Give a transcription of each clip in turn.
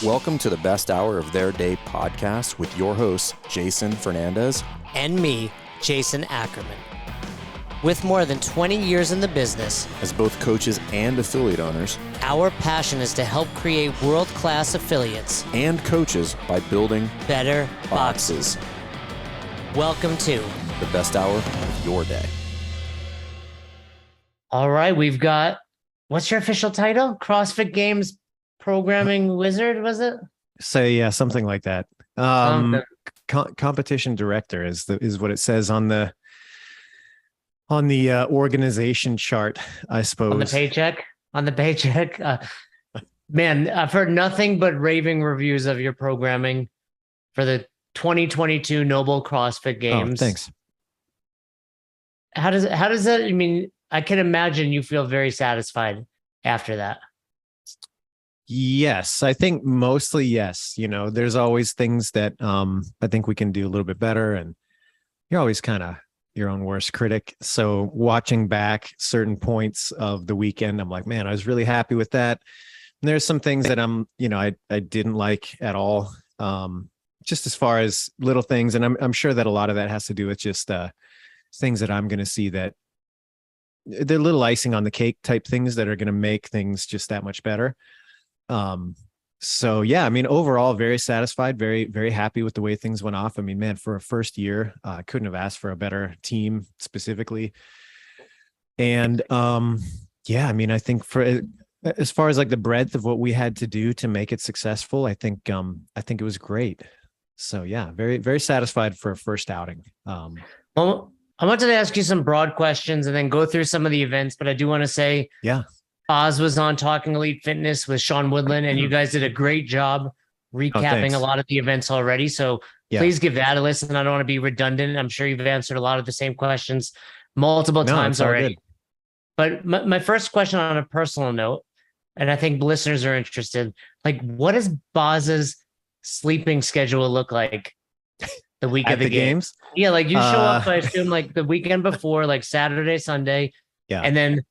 Welcome to the best hour of their day podcast with your hosts, Jason Fernandez and me, Jason Ackerman. With more than 20 years in the business, as both coaches and affiliate owners, our passion is to help create world-class affiliates and coaches by building better boxes. Welcome to the best hour of your day. All right, we've got, what's your official title? CrossFit Games Programming Wizard, was it? So yeah, something like that. Competition director is what it says on the organization chart, I suppose. On the paycheck. Man, I've heard nothing but raving reviews of your programming for the 2022 Noble CrossFit Games. Oh, thanks. How does that, I mean, I can imagine you feel very satisfied after that. Yes, I think mostly yes. You know, there's always things that I think we can do a little bit better, and you're always kind of your own worst critic. So watching back certain points of the weekend, I'm like, man, I was really happy with that. And there's some things that I didn't like at all. Just as far as little things, and I'm sure that a lot of that has to do with just things that I'm going to see that they're little icing on the cake type things that are going to make things just that much better. So yeah, I mean, overall, very satisfied, very, very happy with the way things went off. I mean, man, for a first year, I couldn't have asked for a better team specifically. And, yeah, I mean, I think as far as like the breadth of what we had to do to make it successful, I think it was great. So yeah, very, very satisfied for a first outing. Well, I wanted to ask you some broad questions and then go through some of the events, but I do want to say, yeah, Oz was on Talking Elite Fitness with Sean Woodland, and you guys did a great job recapping a lot of the events already. So please give that a listen. I don't want to be redundant. I'm sure you've answered a lot of the same questions multiple times already. But my first question on a personal note, and I think listeners are interested, like, what does Boz's sleeping schedule look like the week of the games? Yeah, like you show up, I assume, like the weekend before, like Saturday, Sunday. Yeah. And then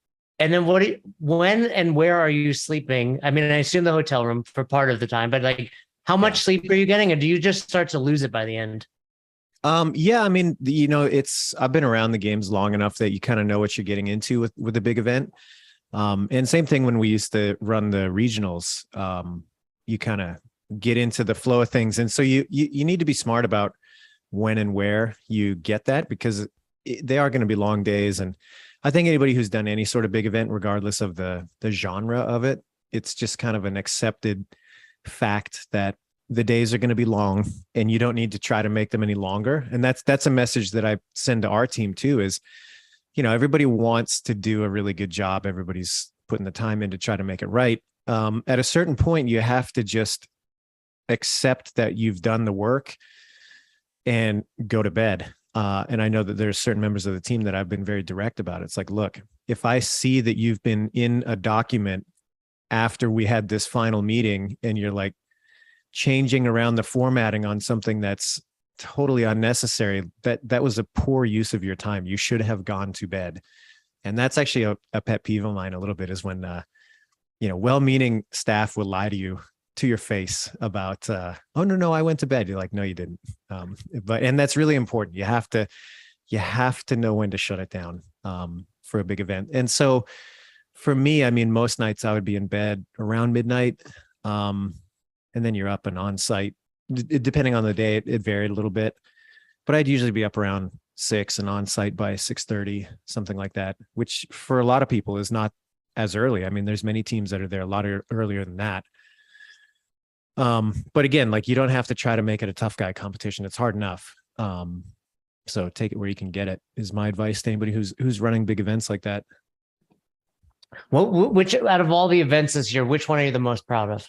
when and where are you sleeping? I mean, I assume the hotel room for part of the time, but like how much sleep are you getting? And do you just start to lose it by the end? Yeah, I mean, I've been around the games long enough that you kind of know what you're getting into with a big event. And same thing when we used to run the regionals, you kind of get into the flow of things. And so you need to be smart about when and where you get that, because they are going to be long days. And I think anybody who's done any sort of big event, regardless of the genre of it, it's just kind of an accepted fact that the days are going to be long and you don't need to try to make them any longer. And that's a message that I send to our team too, is, you know, everybody wants to do a really good job. Everybody's putting the time in to try to make it right. At a certain point, you have to just accept that you've done the work and go to bed. And I know that there's certain members of the team that I've been very direct about. It's like, look, if I see that you've been in a document after we had this final meeting and you're like changing around the formatting on something that's totally unnecessary, that was a poor use of your time. You should have gone to bed. And that's actually a pet peeve of mine a little bit, is when, well-meaning staff will lie to you to your face about, oh no, I went to bed. You're like, no, you didn't. And that's really important. You have to know when to shut it down for a big event. And so for me, I mean, most nights I would be in bed around midnight, and then you're up and on site. Depending on the day, it varied a little bit, but I'd usually be up around 6 and on site by 6:30, something like that, which for a lot of people is not as early. I mean, there's many teams that are there a lot earlier than that. But again, like, you don't have to try to make it a tough guy competition. It's hard enough. So take it where you can get it, is my advice to anybody who's running big events like that. Well, which out of all the events this year, which one are you the most proud of?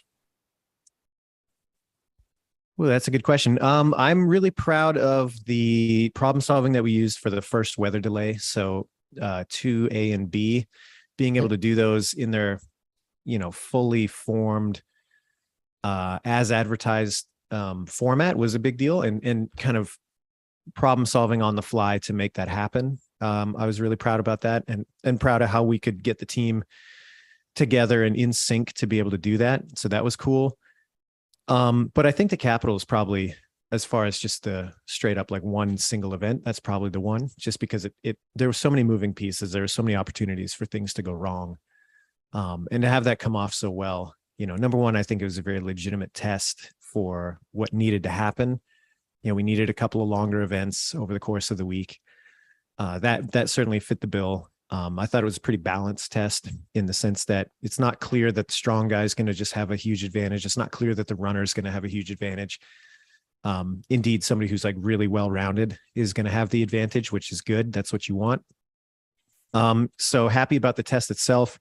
Well, that's a good question. I'm really proud of the problem solving that we used for the first weather delay. So 2A and B, being able to do those in their, fully formed, as advertised format was a big deal, and kind of problem solving on the fly to make that happen. I was really proud about that, and proud of how we could get the team together and in sync to be able to do that. So that was cool. But I think the Capital is probably, as far as just the straight up like one single event, that's probably the one, just because there were so many moving pieces. There were so many opportunities for things to go wrong. And to have that come off so well, number one, I think it was a very legitimate test for what needed to happen. We needed a couple of longer events over the course of the week. That certainly fit the bill. I thought it was a pretty balanced test in the sense that it's not clear that the strong guy is going to just have a huge advantage. It's not clear that the runner is going to have a huge advantage. Indeed, somebody who's like really well-rounded is going to have the advantage, which is good. That's what you want. So happy about the test itself.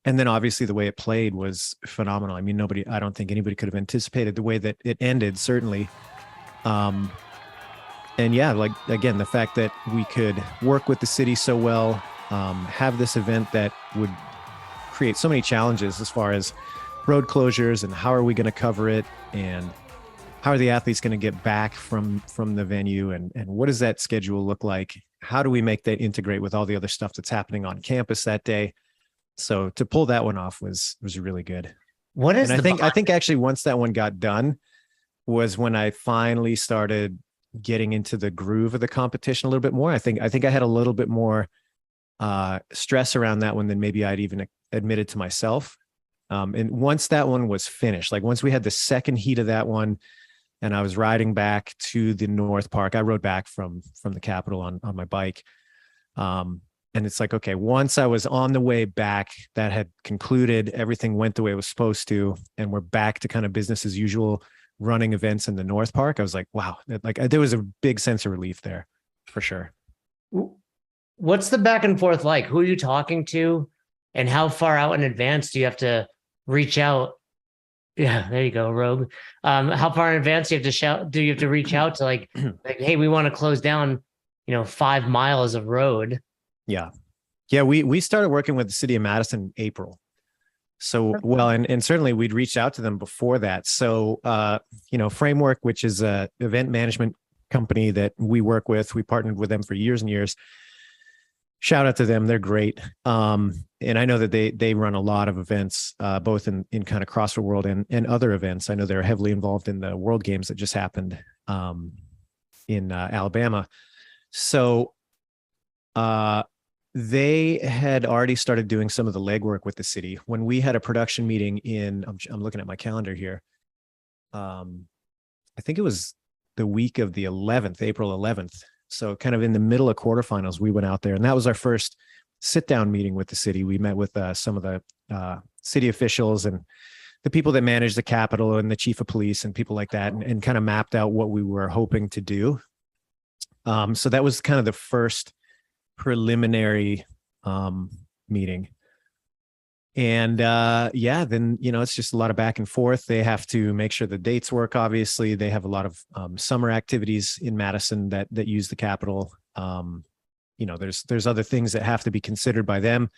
And then obviously the way it played was phenomenal. I mean, I don't think anybody could have anticipated the way that it ended, certainly. And yeah, like, again, the fact that we could work with the city so well, have this event that would create so many challenges as far as road closures and how are we going to cover it, and how are the athletes going to get back from the venue, and what does that schedule look like? How do we make that integrate with all the other stuff that's happening on campus that day? So to pull that one off was really good. I think actually once that one got done was when I finally started getting into the groove of the competition a little bit more. I think I had a little bit more stress around that one than maybe I'd even admitted to myself. And once that one was finished, like once we had the second heat of that one, and I was riding back to the North Park, I rode back from the Capitol on my bike. And it's like, okay, once I was on the way back, that had concluded, everything went the way it was supposed to, and we're back to kind of business as usual running events in the North Park. I was like, wow, there was a big sense of relief there for sure. What's the back and forth like? Who are you talking to, and how far out in advance do you have to reach out? Yeah, there you go, Rogue. How far in advance do you have to reach out to like, hey, we want to close down, 5 miles of road? Yeah. We started working with the city of Madison in April. So, well, and certainly we'd reached out to them before that. So, Framework, which is a event management company that we work with, we partnered with them for years and years. Shout out to them. They're great. And I know that they run a lot of events, both in kind of CrossFit World and other events. I know they're heavily involved in the World Games that just happened in Alabama. So they had already started doing some of the legwork with the city. When we had a production meeting I'm looking at my calendar here. I think it was the week of the 11th, April 11th. So kind of in the middle of quarterfinals, we went out there, and that was our first sit-down meeting with the city. We met with some of the city officials and the people that manage the Capitol and the chief of police and people like that, and kind of mapped out what we were hoping to do. So that was kind of the first preliminary meeting. And then, it's just a lot of back and forth. They have to make sure the dates work. Obviously, they have a lot of summer activities in Madison that use the Capitol. There's other things that have to be considered by them.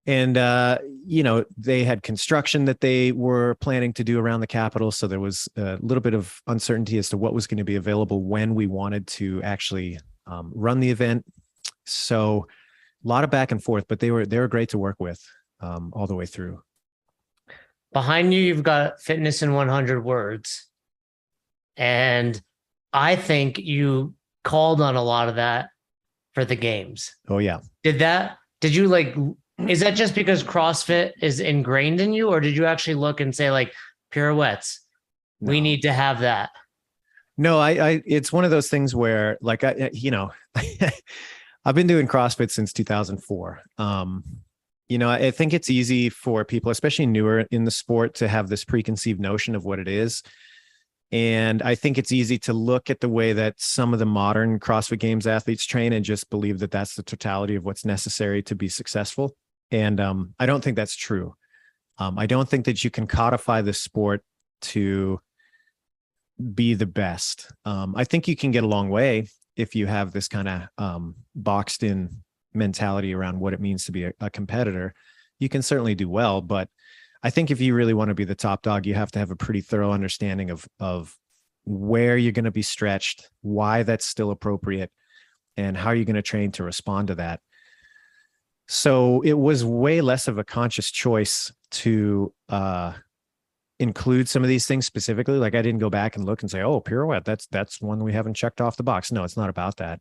And, they had construction that they were planning to do around the Capitol. So there was a little bit of uncertainty as to what was going to be available when we wanted to actually run the event. So a lot of back and forth, but they were great to work with all the way through. Behind you, you've got Fitness in 100 Words. And I think you called on a lot of that for the games. Oh, yeah. Is that just because CrossFit is ingrained in you, or did you actually look and say like pirouettes? No. We need to have that. No, it's one of those things where like, I've been doing CrossFit since 2004. I think it's easy for people, especially newer in the sport, to have this preconceived notion of what it is. And I think it's easy to look at the way that some of the modern CrossFit Games athletes train and just believe that that's the totality of what's necessary to be successful. And I don't think that's true. I don't think that you can codify the sport to be the best. I think you can get a long way if you have this kind of boxed in mentality around what it means to be a competitor. You can certainly do well, but I think if you really want to be the top dog, you have to have a pretty thorough understanding of where you're going to be stretched, why that's still appropriate, and how you're going to train to respond to that. So it was way less of a conscious choice to include some of these things specifically. Like I didn't go back and look and say, oh, pirouette, that's one we haven't checked off the box. No, it's not about that.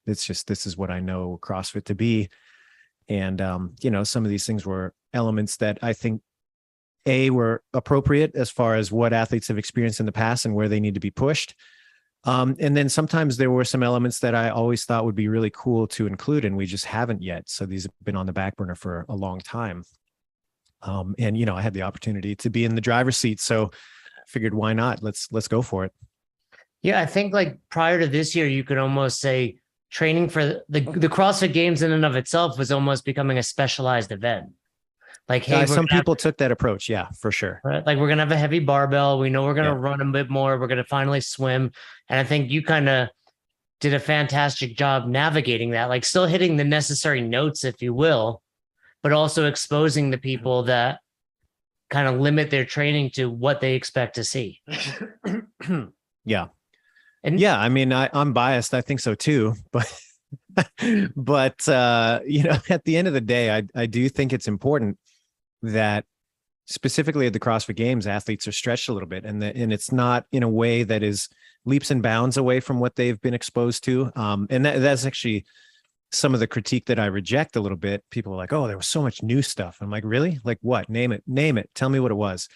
It's just, this is what I know CrossFit to be. And, some of these things were elements that I think were appropriate as far as what athletes have experienced in the past and where they need to be pushed. And then sometimes there were some elements that I always thought would be really cool to include, and we just haven't yet. So these have been on the back burner for a long time. And I had the opportunity to be in the driver's seat, so I figured, why not? Let's go for it. Yeah, I think like prior to this year, you could almost say training for the CrossFit Games in and of itself was almost becoming a specialized event. Like, hey, some people took that approach. Yeah, for sure. Right? Like we're going to have a heavy barbell. We know we're going to run a bit more. We're going to finally swim. And I think you kind of did a fantastic job navigating that, like still hitting the necessary notes, if you will, but also exposing the people that kind of limit their training to what they expect to see. Yeah. And yeah, I mean, I'm biased. I think so too, but at the end of the day, I do think it's important that specifically at the CrossFit Games, athletes are stretched a little bit, and it's not in a way that is leaps and bounds away from what they've been exposed to. And that's actually some of the critique that I reject a little bit. People are like, oh, there was so much new stuff. I'm like, really? Like what? Name it. Tell me what it was.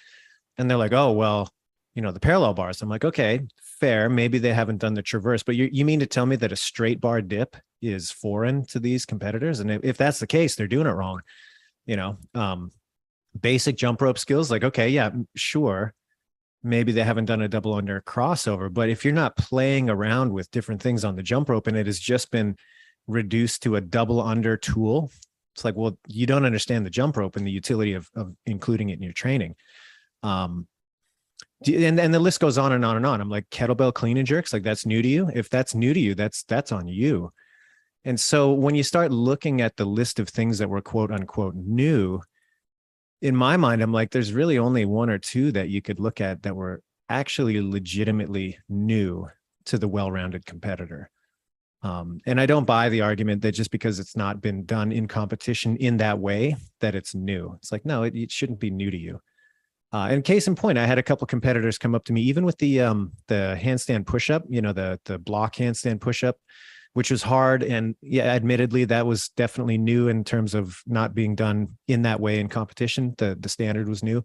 And they're like, oh, well, the parallel bars. I'm like, okay, fair. Maybe they haven't done the traverse, but you mean to tell me that a straight bar dip is foreign to these competitors? And if that's the case, they're doing it wrong. Basic jump rope skills, like, okay, yeah, sure. Maybe they haven't done a double under crossover, but if you're not playing around with different things on the jump rope and it has just been reduced to a double under tool, it's like, well, you don't understand the jump rope and the utility of including it in your training. And the list goes on and on and on. I'm like, kettlebell clean and jerks, like that's new to you. If that's new to you, that's on you. And so when you start looking at the list of things that were quote unquote new, in my mind, I'm like, there's really only one or two that you could look at that were actually legitimately new to the well-rounded competitor. And I don't buy the argument that just because it's not been done in competition in that way, that it's new. It's like, no, it shouldn't be new to you. And case in point, I had a couple competitors come up to me, even with the handstand push-up, the block handstand push-up, which was hard. And yeah, admittedly, that was definitely new in terms of not being done in that way in competition. The standard was new.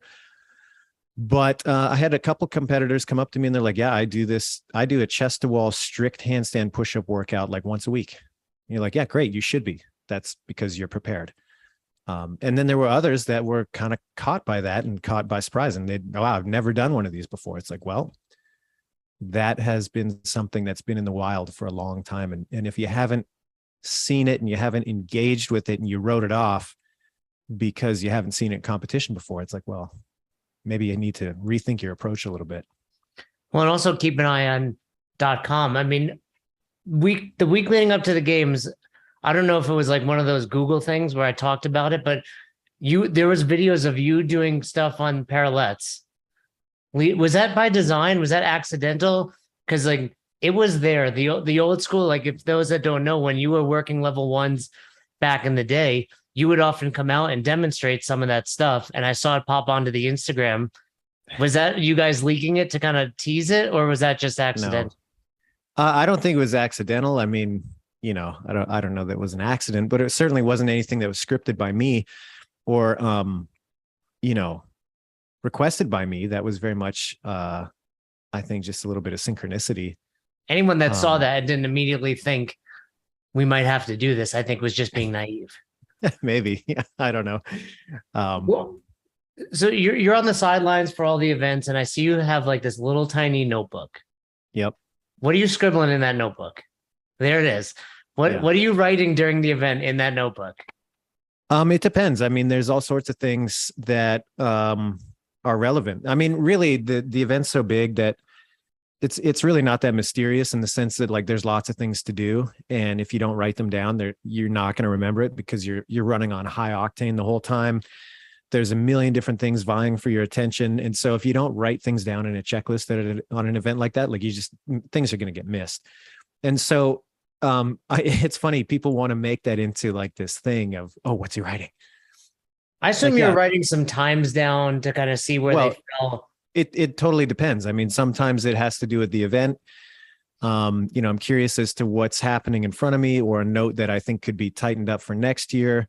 But I had a couple competitors come up to me and they're like, yeah, I do a chest to wall strict handstand push-up workout like once a week. And you're like, yeah, great. You should be. That's because you're prepared. And then there were others that were kind of caught by that and caught by surprise. And wow, I've never done one of these before. It's like, well, that has been something that's been in the wild for a long time. And if you haven't seen it and you haven't engaged with it and you wrote it off because you haven't seen it in competition before, it's like, well, maybe you need to rethink your approach a little bit. Well, and also keep an eye on .com. I mean, the week leading up to the games, I don't know if it was like one of those Google things where I talked about it, but there was videos of you doing stuff on parallettes. Was that by design? Was that accidental? Because like it was there, the old school, like if those that don't know, when you were working level ones back in the day, you would often come out and demonstrate some of that stuff. And I saw it pop onto the Instagram. Was that you guys leaking it to kind of tease it, or was that just accidental? No. I don't think it was accidental. I mean, I don't know that it was an accident, but it certainly wasn't anything that was scripted by me or, requested by me. That was very much, I think, just a little bit of synchronicity. Anyone that saw that and didn't immediately think we might have to do this, I think was just being naive. Maybe. Yeah, I don't know. Well, so you're on the sidelines for all the events, and I see you have like this little tiny notebook. Yep. What are you scribbling in that notebook? There it is. What are you writing during the event in that notebook? It depends. I mean, there's all sorts of things that are relevant. I mean, really, the event's so big that it's really not that mysterious in the sense that like there's lots of things to do, and if you don't write them down, you're not going to remember it because you're running on high octane the whole time. There's a million different things vying for your attention, and so if you don't write things down in a checklist on an event like that, like things are going to get missed. And so it's funny, people want to make that into like this thing of, oh, what's he writing? I assume you're writing some times down to kind of see where they fell. It totally depends. I mean, sometimes it has to do with the event. I'm curious as to what's happening in front of me, or a note that I think could be tightened up for next year,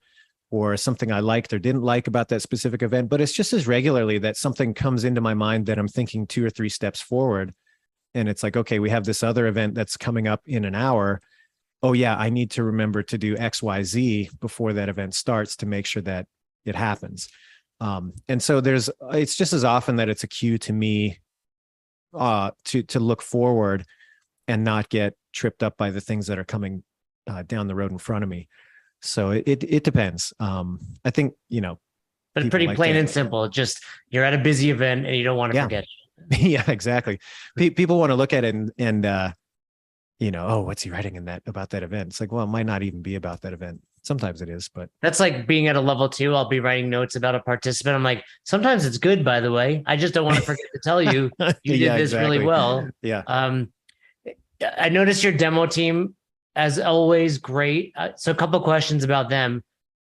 or something I liked or didn't like about that specific event. But it's just as regularly that something comes into my mind that I'm thinking 2 or 3 steps forward. And it's like, okay, we have this other event that's coming up in an hour. Oh yeah, I need to remember to do XYZ before that event starts to make sure that it happens. And so it's just as often that it's a cue to me to look forward and not get tripped up by the things that are coming down the road in front of me. So it depends. I think, but pretty plain and simple. Just you're at a busy event and you don't want to forget. Yeah, exactly. People want to look at it and oh, what's he writing about that event? It's like, well, it might not even be about that event. Sometimes it is, but that's like being at a level 2. I'll be writing notes about a participant. I'm like, sometimes it's good, by the way. I just don't want to forget to tell you you did this really well. Yeah. I noticed your demo team, as always, great. So a couple of questions about them.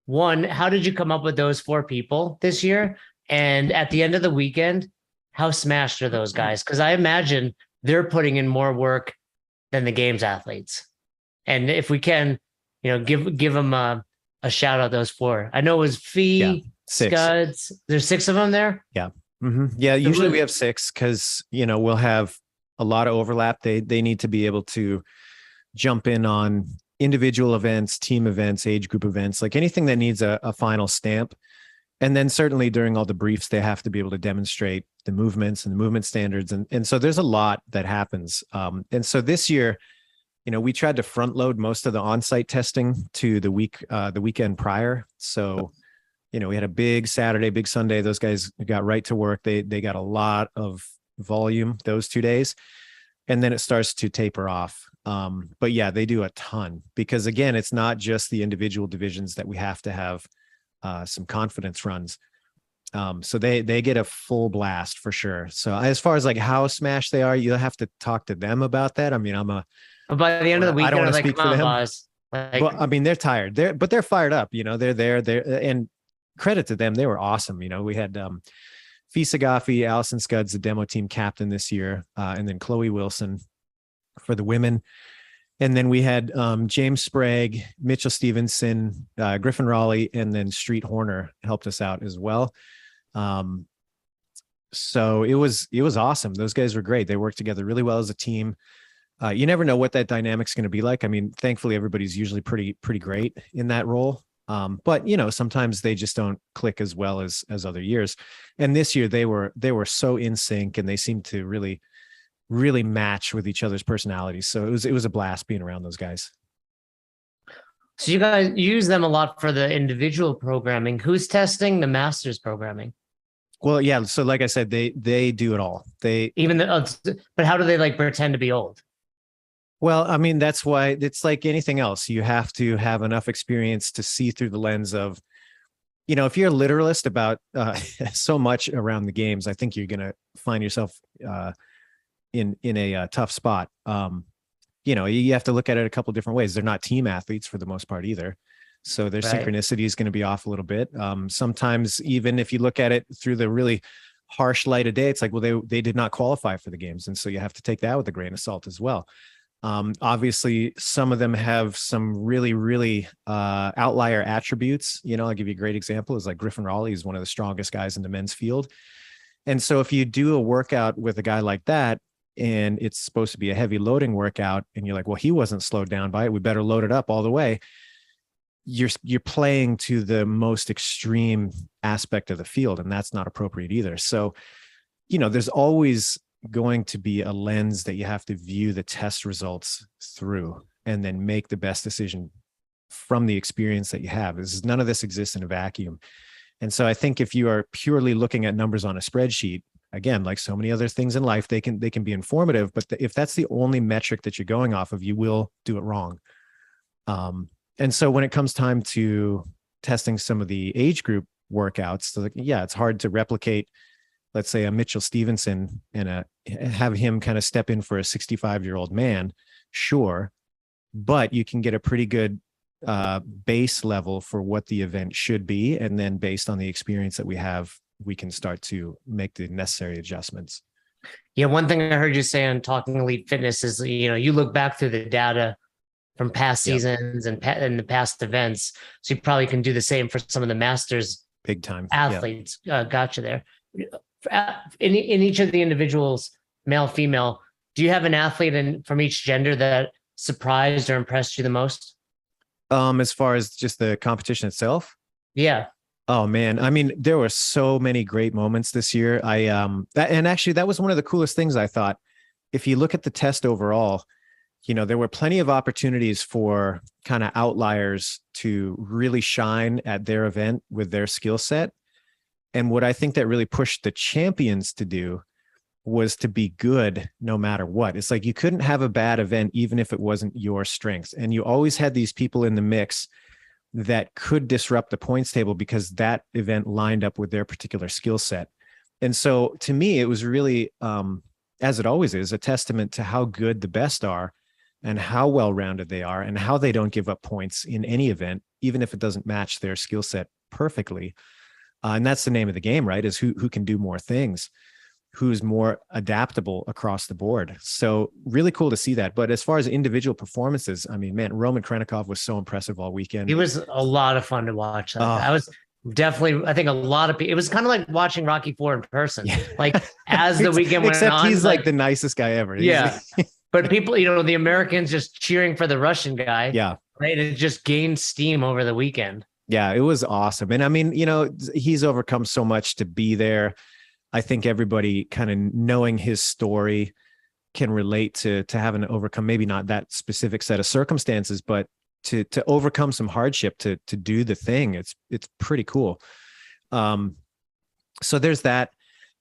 One, how did you come up with those 4 people this year? And at the end of the weekend, how smashed are those guys? Because I imagine they're putting in more work than the games athletes. And if we can, give them a shout out, those 4. I know it was Fee, 6. Scuds. There's 6 of them there. Yeah. Mm-hmm. Yeah. Usually we have 6 because, we'll have a lot of overlap. They need to be able to jump in on individual events, team events, age group events, like anything that needs a final stamp. And then certainly during all the briefs, they have to be able to demonstrate the movements and the movement standards. And so there's a lot that happens. And so this year, we tried to front load most of the on-site testing to the weekend prior. So, we had a big Saturday, big Sunday. Those guys got right to work. They got a lot of volume those 2 days. And then it starts to taper off. But yeah, they do a ton because again, it's not just the individual divisions that we have to have some confidence runs. So they get a full blast for sure. So as far as like how smashed they are, you'll have to talk to them about that. I mean, by the end of the weekend, I don't want to speak for them. Boss. Well, I mean, they're tired. But they're fired up. They're there. And credit to them, they were awesome. We had Fee Sagafi, Allison Scuds, the demo team captain this year, and then Chloe Wilson for the women. And then we had James Sprague, Mitchell Stevenson, Griffin Raleigh, and then Street Horner helped us out as well. So it was awesome. Those guys were great. They worked together really well as a team. You never know what that dynamic's going to be like. I mean, thankfully, everybody's usually pretty great in that role. But sometimes they just don't click as well as other years. And this year they were so in sync, and they seemed to really match with each other's personalities. So it was a blast being around those guys. So you guys use them a lot for the individual programming. Who's testing the masters programming? Well, yeah. So like I said, they do it all. But how do they pretend to be old? Well, I mean, that's why it's like anything else. You have to have enough experience to see through the lens of, if you're a literalist about so much around the games, I think you're going to find yourself in a tough spot. You have to look at it a couple different ways. They're not team athletes for the most part either. So their synchronicity is going to be off a little bit. Sometimes even if you look at it through the really harsh light of day, it's like, well, they did not qualify for the games. And so you have to take that with a grain of salt as well. Obviously some of them have some really, really outlier attributes. I'll give you a great example is like Griffin Raleigh is one of the strongest guys in the men's field. And so if you do a workout with a guy like that, and it's supposed to be a heavy loading workout, and you're like, well, he wasn't slowed down by it, we better load it up all the way. You're playing to the most extreme aspect of the field, and that's not appropriate either. So, there's always going to be a lens that you have to view the test results through and then make the best decision from the experience that you have. None of this exists in a vacuum. And so I think if you are purely looking at numbers on a spreadsheet, again, like so many other things in life, they can be informative, but if that's the only metric that you're going off of, you will do it wrong. And so when it comes time to testing some of the age group workouts, so it's hard to replicate, let's say, a Mitchell Stevenson and have him kind of step in for a 65-year-old man. Sure. But you can get a pretty good base level for what the event should be. And then based on the experience that we have, we can start to make the necessary adjustments. Yeah. One thing I heard you say on Talking Elite Fitness is, you look back through the data from past seasons and the past events. So you probably can do the same for some of the masters big time athletes. Gotcha there. In each of the individuals, male, female, do you have an athlete from each gender that surprised or impressed you the most? As far as just the competition itself? Yeah. Oh man. I mean, there were so many great moments this year. And actually that was one of the coolest things I thought. If you look at the test overall, there were plenty of opportunities for kind of outliers to really shine at their event with their skill set. And what I think that really pushed the champions to do was to be good no matter what. It's like you couldn't have a bad event even if it wasn't your strength. And you always had these people in the mix that could disrupt the points table because that event lined up with their particular skill set. And so to me, it was really, as it always is, a testament to how good the best are and how well-rounded they are and how they don't give up points in any event, even if it doesn't match their skill set perfectly. And that's the name of the game, right? Is who can do more things, who's more adaptable across the board. So really cool to see that. But as far as individual performances, I mean, man, Roman Krenikov was so impressive all weekend. He was a lot of fun to watch. I was definitely, I think a lot of people, it was kind of like watching Rocky IV in person. Yeah. Like as the weekend went Except on. He's like the nicest guy ever. Yeah. But people, the Americans just cheering for the Russian guy. Yeah. Right. It just gained steam over the weekend. Yeah, it was awesome. And I mean, he's overcome so much to be there. I think everybody kind of knowing his story can relate to having to overcome maybe not that specific set of circumstances, but to overcome some hardship to do the thing. It's pretty cool. So there's that.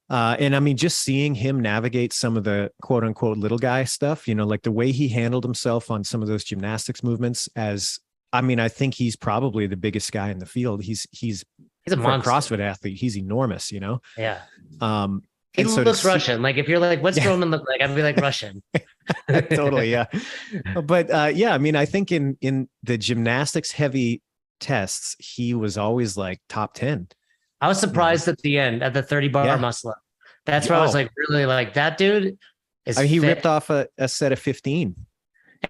And I mean, just seeing him navigate some of the quote unquote little guy stuff, like the way he handled himself on some of those gymnastics movements I think he's probably the biggest guy in the field. He's a CrossFit athlete. He's enormous, Yeah. He looks Russian. Like if you're like, what's Roman look like? I'd be like Russian. Totally. Yeah. But I mean, I think in the gymnastics heavy tests, he was always like top 10. I was surprised at the end at the 30 bar muscle up. That's where I was like, really like that dude is he ripped off a set of 15.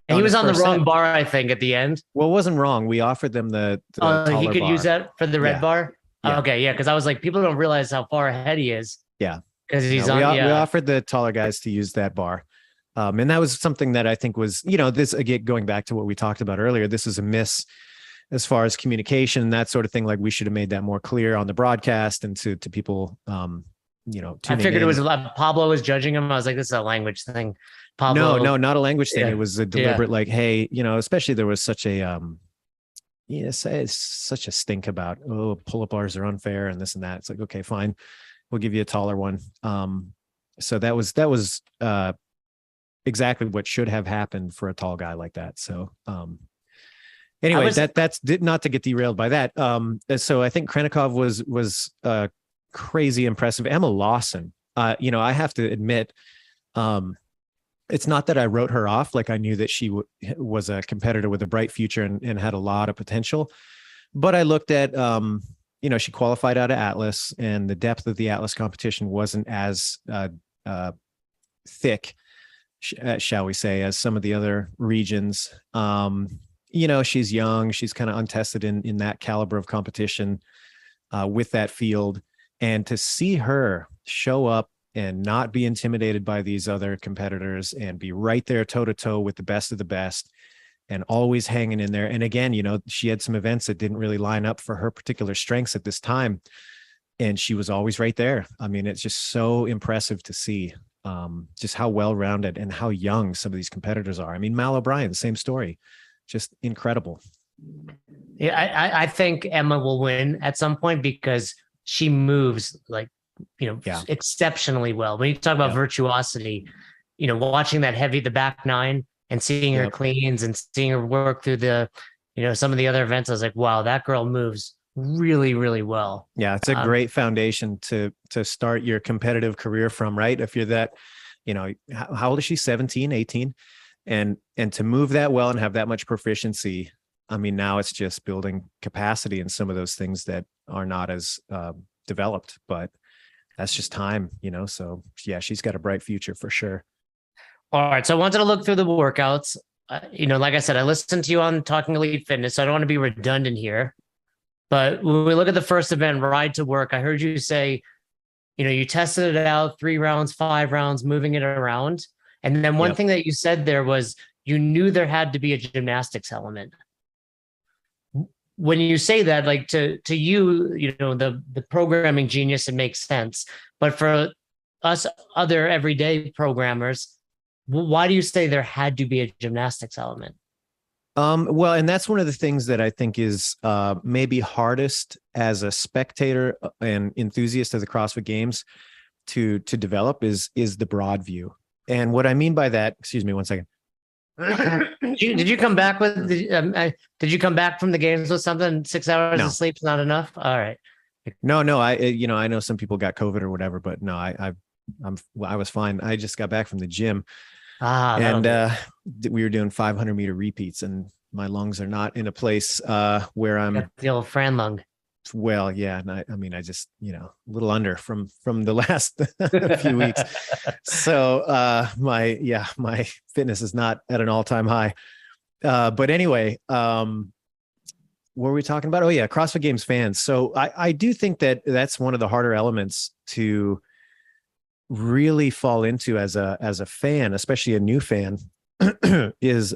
And he was on the wrong bar, I think, at the end. Well, it wasn't wrong. We offered them the he could use that for the red bar. Yeah. Okay, yeah, because I was like, people don't realize how far ahead he is. Yeah, because he's we offered the taller guys to use that bar, and that was something that I think was, this again going back to what we talked about earlier. This is a miss as far as communication and that sort of thing. Like we should have made that more clear on the broadcast and to people. I figured it was Pablo was judging him. I was like, this is a language thing. Pablo, no, not a language thing. It was a deliberate, like, hey, especially there was such a, it's such a stink about, pull-up bars are unfair and this and that. It's like, okay, fine. We'll give you a taller one. So that was exactly what should have happened for a tall guy like that. So, anyway, that's not to get derailed by that. So I think Krenikov was crazy impressive. Emma Lawson, I have to admit, it's not that I wrote her off. Like I knew that she was a competitor with a bright future and had a lot of potential, but I looked at, she qualified out of Atlas and the depth of the Atlas competition wasn't as thick, shall we say, as some of the other regions. She's young, she's kind of untested in that caliber of competition with that field. And to see her show up and not be intimidated by these other competitors and be right there toe to toe with the best of the best and always hanging in there. And again, she had some events that didn't really line up for her particular strengths at this time. And she was always right there. I mean, it's just so impressive to see just how well-rounded and how young some of these competitors are. I mean, Mal O'Brien, same story, just incredible. Yeah. I think Emma will win at some point because she moves like, exceptionally well. When you talk about virtuosity, watching that the back nine and seeing her cleans and seeing her work through the, some of the other events, I was like, wow, that girl moves really, really well. Yeah. It's a great foundation to start your competitive career from, right? If you're that, how old is she? 17, 18. And to move that well and have that much proficiency, I mean, now it's just building capacity in some of those things that are not as developed, but that's just time, so yeah, she's got a bright future for sure. All right. So I wanted to look through the workouts. Like I said, I listened to you on Talking Elite Fitness. So I don't want to be redundant here. But when we look at the first event, Ride to Work, I heard you say, you tested it out 3 rounds, 5 rounds, moving it around. And then one thing that you said there was you knew there had to be a gymnastics element. When you say that, like to you, the programming genius, it makes sense. But for us other everyday programmers, why do you say there had to be a gymnastics element? Well, and that's one of the things that I think is maybe hardest as a spectator and enthusiast of the CrossFit Games to develop is the broad view. And what I mean by that, excuse me, one second. Did you come back with? Did you come back from the games with something? 6 hours of sleep's not enough. All right. No. I know some people got COVID or whatever, but no, I was fine. I just got back from the gym. And we were doing 500-meter repeats, and my lungs are not in a place where I'm the old Fran lung. Well, yeah, and I mean, I just a little under from the last few weeks. So my fitness is not at an all-time high. But anyway, what were we talking about? Oh yeah, CrossFit Games fans. So I do think that that's one of the harder elements to really fall into as a fan, especially a new fan, is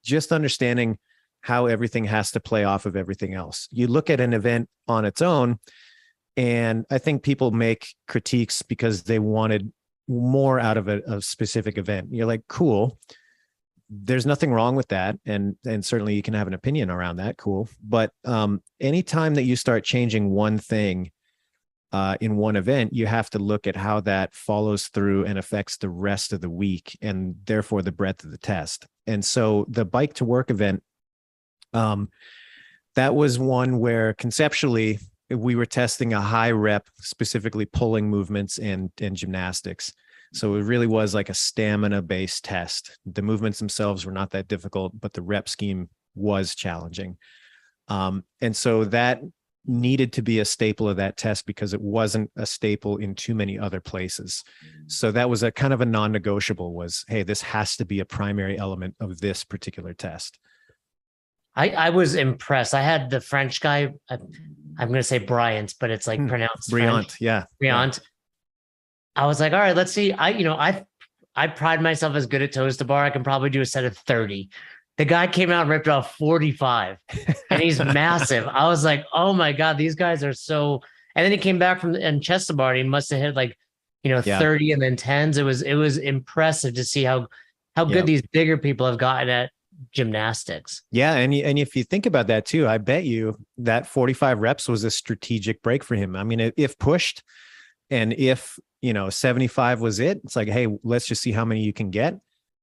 just understanding how everything has to play off of everything else. You look at an event on its own, and I think people make critiques because they wanted more out of a specific event. You're like, cool. There's nothing wrong with that. And certainly you can have an opinion around that. Cool. But anytime that you start changing one thing in one event, you have to look at how that follows through and affects the rest of the week, and therefore the breadth of the test. And so the Bike to Work event, that was one where conceptually we were testing a high rep, specifically pulling movements and gymnastics. So it really was like a stamina based test. The movements themselves were not that difficult, but the rep scheme was challenging. And so that needed to be a staple of that test because it wasn't a staple in too many other places. So that was a kind of a non-negotiable was, hey, this has to be a primary element of this particular test. I was impressed. I had the French guy, I'm going to say Bryant, but it's like pronounced Bryant. French. Yeah. Bryant. Yeah. I was like, all right, let's see. I pride myself as good at toes to bar. I can probably do a set of 30. The guy came out and ripped off 45 and he's massive. I was like, oh my God, these guys are so, and then he came back and chest to bar. And he must've hit like, 30 and then 10s. It was impressive to see how good these bigger people have gotten at gymnastics. Yeah. And if you think about that too, I bet you that 45 reps was a strategic break for him. I mean, if pushed and if, 75 was it, it's like, hey, let's just see how many you can get.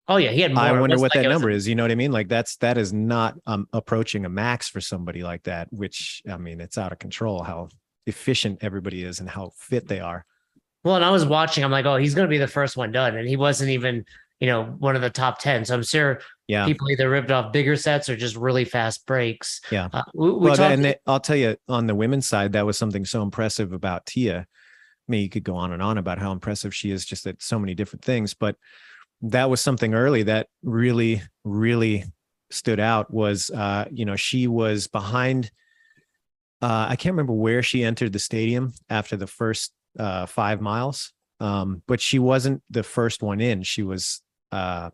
Oh yeah. He had more. I wonder what that number is. You know what I mean? Like that is not approaching a max for somebody like that, which, I mean, it's out of control how efficient everybody is and how fit they are. Well, and I was watching, I'm like, oh, he's going to be the first one done. And he wasn't even, one of the top 10. So I'm sure people either ripped off bigger sets or just really fast breaks. Yeah. And I'll tell you on the women's side, that was something so impressive about Tia. I mean, you could go on and on about how impressive she is just at so many different things, but that was something early that really, really stood out was, she was behind, I can't remember where she entered the stadium after the first 5 miles. But she wasn't the first one in. She was 4th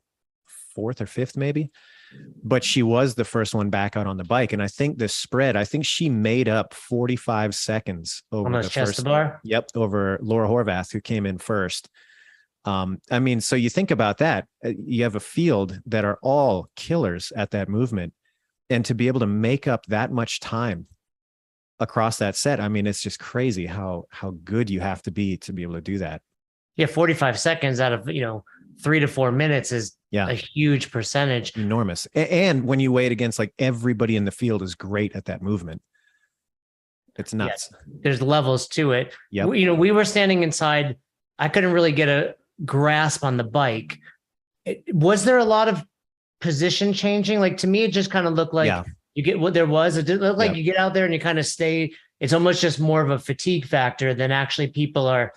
or 5th maybe, but she was the first one back out on the bike. And I think the spread, I think she made up 45 seconds over the first bar. Yep. Over Laura Horvath, who came in first. I mean, so you think about that, you have a field that are all killers at that movement, and to be able to make up that much time across that set. I mean, it's just crazy how good you have to be able to do that. Yeah. 45 seconds out of, 3 to 4 minutes is a huge percentage. Enormous. And when you weigh it against like everybody in the field is great at that movement. It's nuts. Yeah, there's levels to it. Yep. We were standing inside. I couldn't really get a grasp on the bike. Was there a lot of position changing? Like to me, it just kind of looked like You get what there was. It did look like Yep. you get out there and you kind of stay. It's almost just more of a fatigue factor than actually people are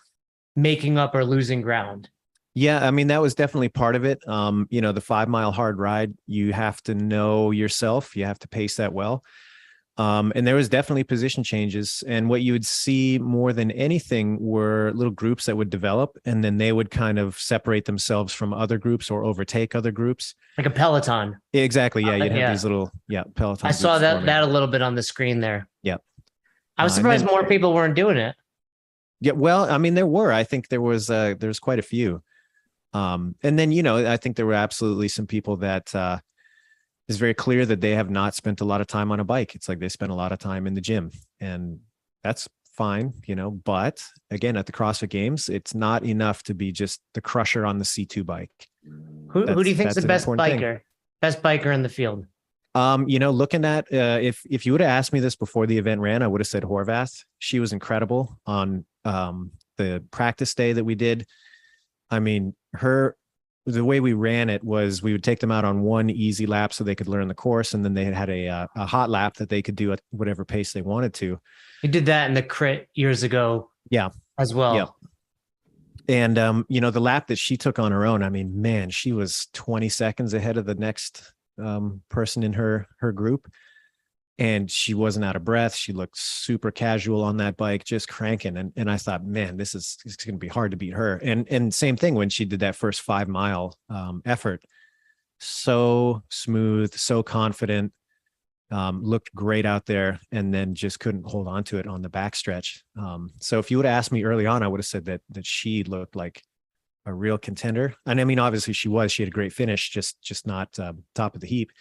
making up or losing ground. Yeah, I mean, that was definitely part of it. The 5 mile hard ride, you have to know yourself. You have to pace that well. And there was definitely position changes. And what you would see more than anything were little groups that would develop, and then they would kind of separate themselves from other groups or overtake other groups. Like a Peloton. Exactly. Yeah. You'd have Yeah. these little, Peloton. I saw groups that forming. that a little bit on the screen there. Yeah. I was surprised more people weren't doing it. Yeah. Well, I mean, I think there was quite a few. And then, I think there were absolutely some people that it's very clear that they have not spent a lot of time on a bike. It's like they spent a lot of time in the gym, and that's fine, but again, at the CrossFit Games, it's not enough to be just the crusher on the C2 bike. Who do you think's the best biker? Best biker in the field? Looking at, if you would have asked me this before the event ran, I would have said Horvath. She was incredible on the practice day that we did. I mean, the way we ran it was we would take them out on one easy lap so they could learn the course. And then they had a hot lap that they could do at whatever pace they wanted to. We did that in the crit years ago. Yeah. As well. Yeah. And, the lap that she took on her own, I mean, man, she was 20 seconds ahead of the next person in her group. And she wasn't out of breath. She looked super casual on that bike, just cranking. And I thought, man, it's going to be hard to beat her. And same thing when she did that first 5 mile effort. So smooth, so confident, looked great out there, and then just couldn't hold on to it on the backstretch. So if you would have asked me early on, I would have said that she looked like a real contender. And I mean, obviously she had a great finish, just not top of the heap.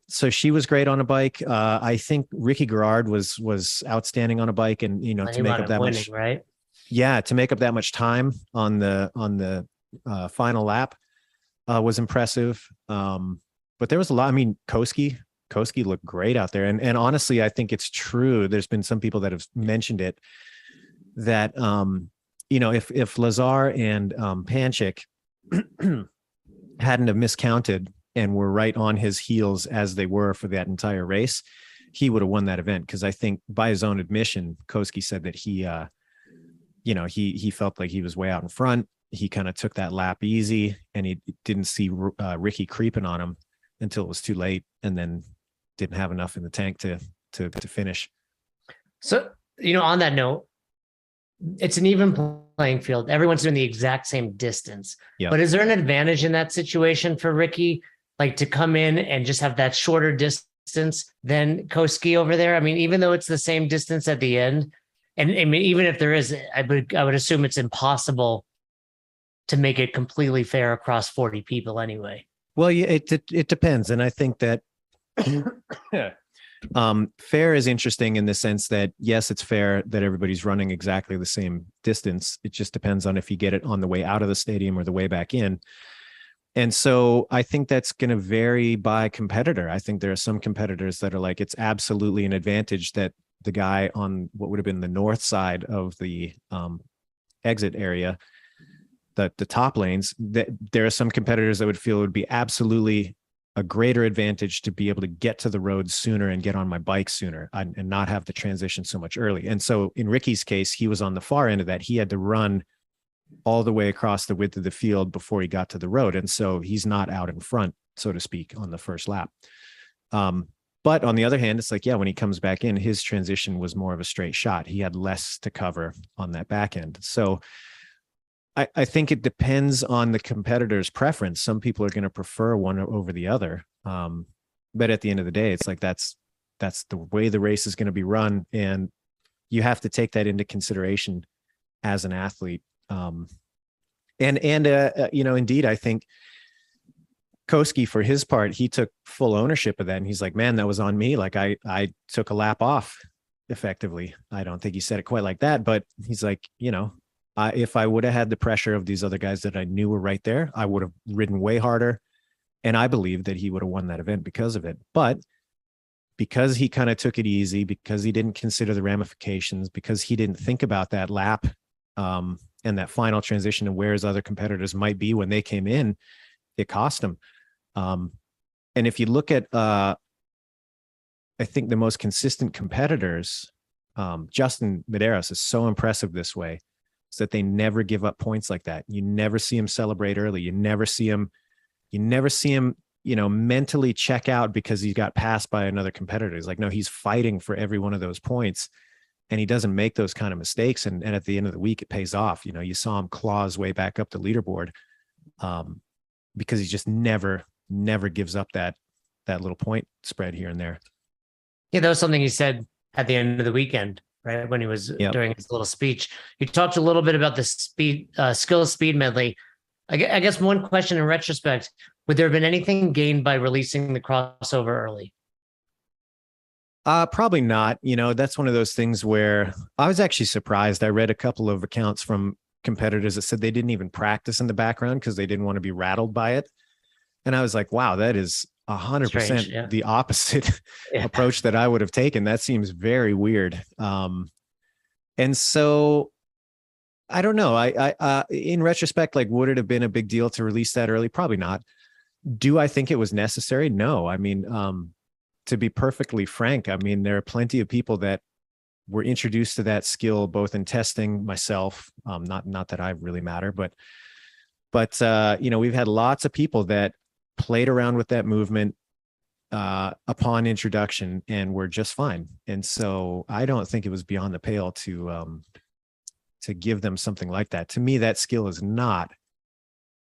So she was great on a bike. I think Ricky Garrard was outstanding on a bike, and to make up that much, right? Yeah, to make up that much time on the final lap was impressive. But there was a lot. I mean, Koski looked great out there, and honestly, I think it's true. There's been some people that have mentioned it that if Lazar and Panchik hadn't have miscounted and were right on his heels as they were for that entire race, he would have won that event. Because I think by his own admission, Koski said that he felt like he was way out in front. He kind of took that lap easy, and he didn't see Ricky creeping on him until it was too late, and then didn't have enough in the tank to finish. So, on that note, it's an even playing field. Everyone's doing the exact same distance. Yep. But is there an advantage in that situation for Ricky, like to come in and just have that shorter distance than Koski over there? I mean, even though it's the same distance at the end, and I mean, even if there is, I would assume it's impossible to make it completely fair across 40 people anyway. Well, yeah, it depends. And I think that fair is interesting in the sense that, yes, it's fair that everybody's running exactly the same distance. It just depends on if you get it on the way out of the stadium or the way back in. And so I think that's going to vary by competitor. I think there are some competitors that are like, it's absolutely an advantage that the guy on what would have been the north side of the exit area, the top lanes, that there are some competitors that would feel it would be absolutely a greater advantage to be able to get to the road sooner and get on my bike sooner and not have the transition so much early. And so in Ricky's case, he was on the far end of that. He had to run all the way across the width of the field before he got to the road. And so he's not out in front, so to speak, on the first lap. But on the other hand, it's like, yeah, when he comes back in, his transition was more of a straight shot. He had less to cover on that back end. So I think it depends on the competitor's preference. Some people are going to prefer one over the other. But at the end of the day, it's like, that's the way the race is going to be run. And you have to take that into consideration as an athlete. Indeed, I think Koski, for his part, he took full ownership of that. And he's like, man, that was on me. Like I took a lap off effectively. I don't think he said it quite like that, but he's like, if I would have had the pressure of these other guys that I knew were right there, I would have ridden way harder. And I believe that he would have won that event because of it. But because he kind of took it easy, because he didn't consider the ramifications, because he didn't think about that lap and that final transition and where his other competitors might be when they came in, it cost him. And if you look at I think the most consistent competitors, Justin Medeiros is so impressive this way, is that they never give up points like that. You never see him celebrate early. You never see him, mentally check out because he got passed by another competitor. He's like, no, he's fighting for every one of those points, and he doesn't make those kind of mistakes. And at the end of the week, it pays off. You saw him claw his way back up the leaderboard, because he just never gives up that little point spread here and there. Yeah, that was something he said at the end of the weekend, right? When he was doing his little speech. He talked a little bit about the skill speed medley. I guess one question in retrospect, would there have been anything gained by releasing the crossover early? Probably not. That's one of those things where I was actually surprised. I read a couple of accounts from competitors that said they didn't even practice in the background because they didn't want to be rattled by it. And I was like, wow, that is 100% the opposite approach that I would have taken. That seems very weird. And so I don't know. I in retrospect, like, would it have been a big deal to release that early? Probably not. Do I think it was necessary? No. I mean, to be perfectly frank, I mean, there are plenty of people that were introduced to that skill, both in testing, myself, not that I really matter, but we've had lots of people that played around with that movement upon introduction and were just fine. And so I don't think it was beyond the pale to give them something like that. To me, that skill is not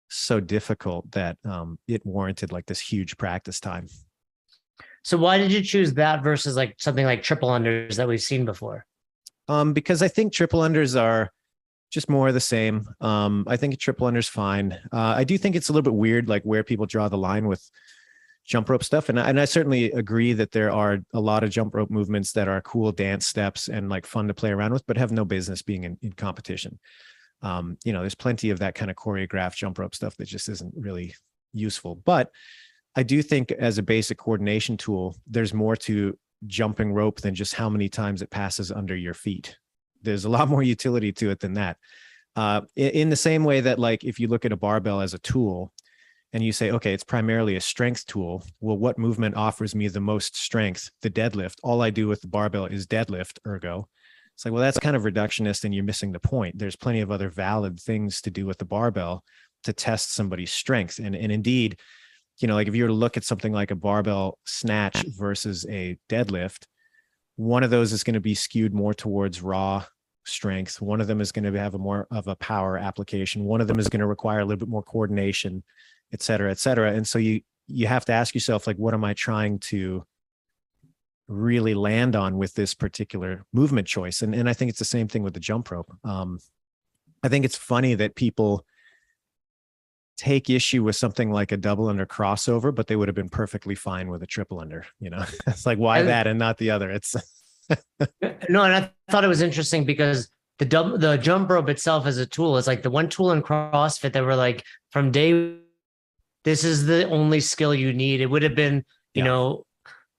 so difficult that it warranted like this huge practice time. So why did you choose that versus like something like triple unders that we've seen before? Because I think triple unders are just more of the same. I think a triple under's fine. I do think it's a little bit weird, like where people draw the line with jump rope stuff. And I certainly agree that there are a lot of jump rope movements that are cool dance steps and like fun to play around with, but have no business being in competition. There's plenty of that kind of choreographed jump rope stuff that just isn't really useful. But I do think as a basic coordination tool, there's more to jumping rope than just how many times it passes under your feet. There's a lot more utility to it than that. In the same way that, like, if you look at a barbell as a tool and you say, okay, it's primarily a strength tool. Well, what movement offers me the most strength? The deadlift. All I do with the barbell is deadlift, ergo. It's like, well, that's kind of reductionist and you're missing the point. There's plenty of other valid things to do with the barbell to test somebody's strength. And indeed, like if you were to look at something like a barbell snatch versus a deadlift, one of those is going to be skewed more towards raw strength. One of them is going to have a more of a power application. One of them is going to require a little bit more coordination, et cetera, et cetera. And so you have to ask yourself, like, what am I trying to really land on with this particular movement choice? And I think it's the same thing with the jump rope. I think it's funny that people take issue with something like a double under crossover, but they would have been perfectly fine with a triple under. It's like, why that and not the other? It's no, and I thought it was interesting because the jump rope itself as a tool is like the one tool in CrossFit that were like from day, this is the only skill you need. It would have been,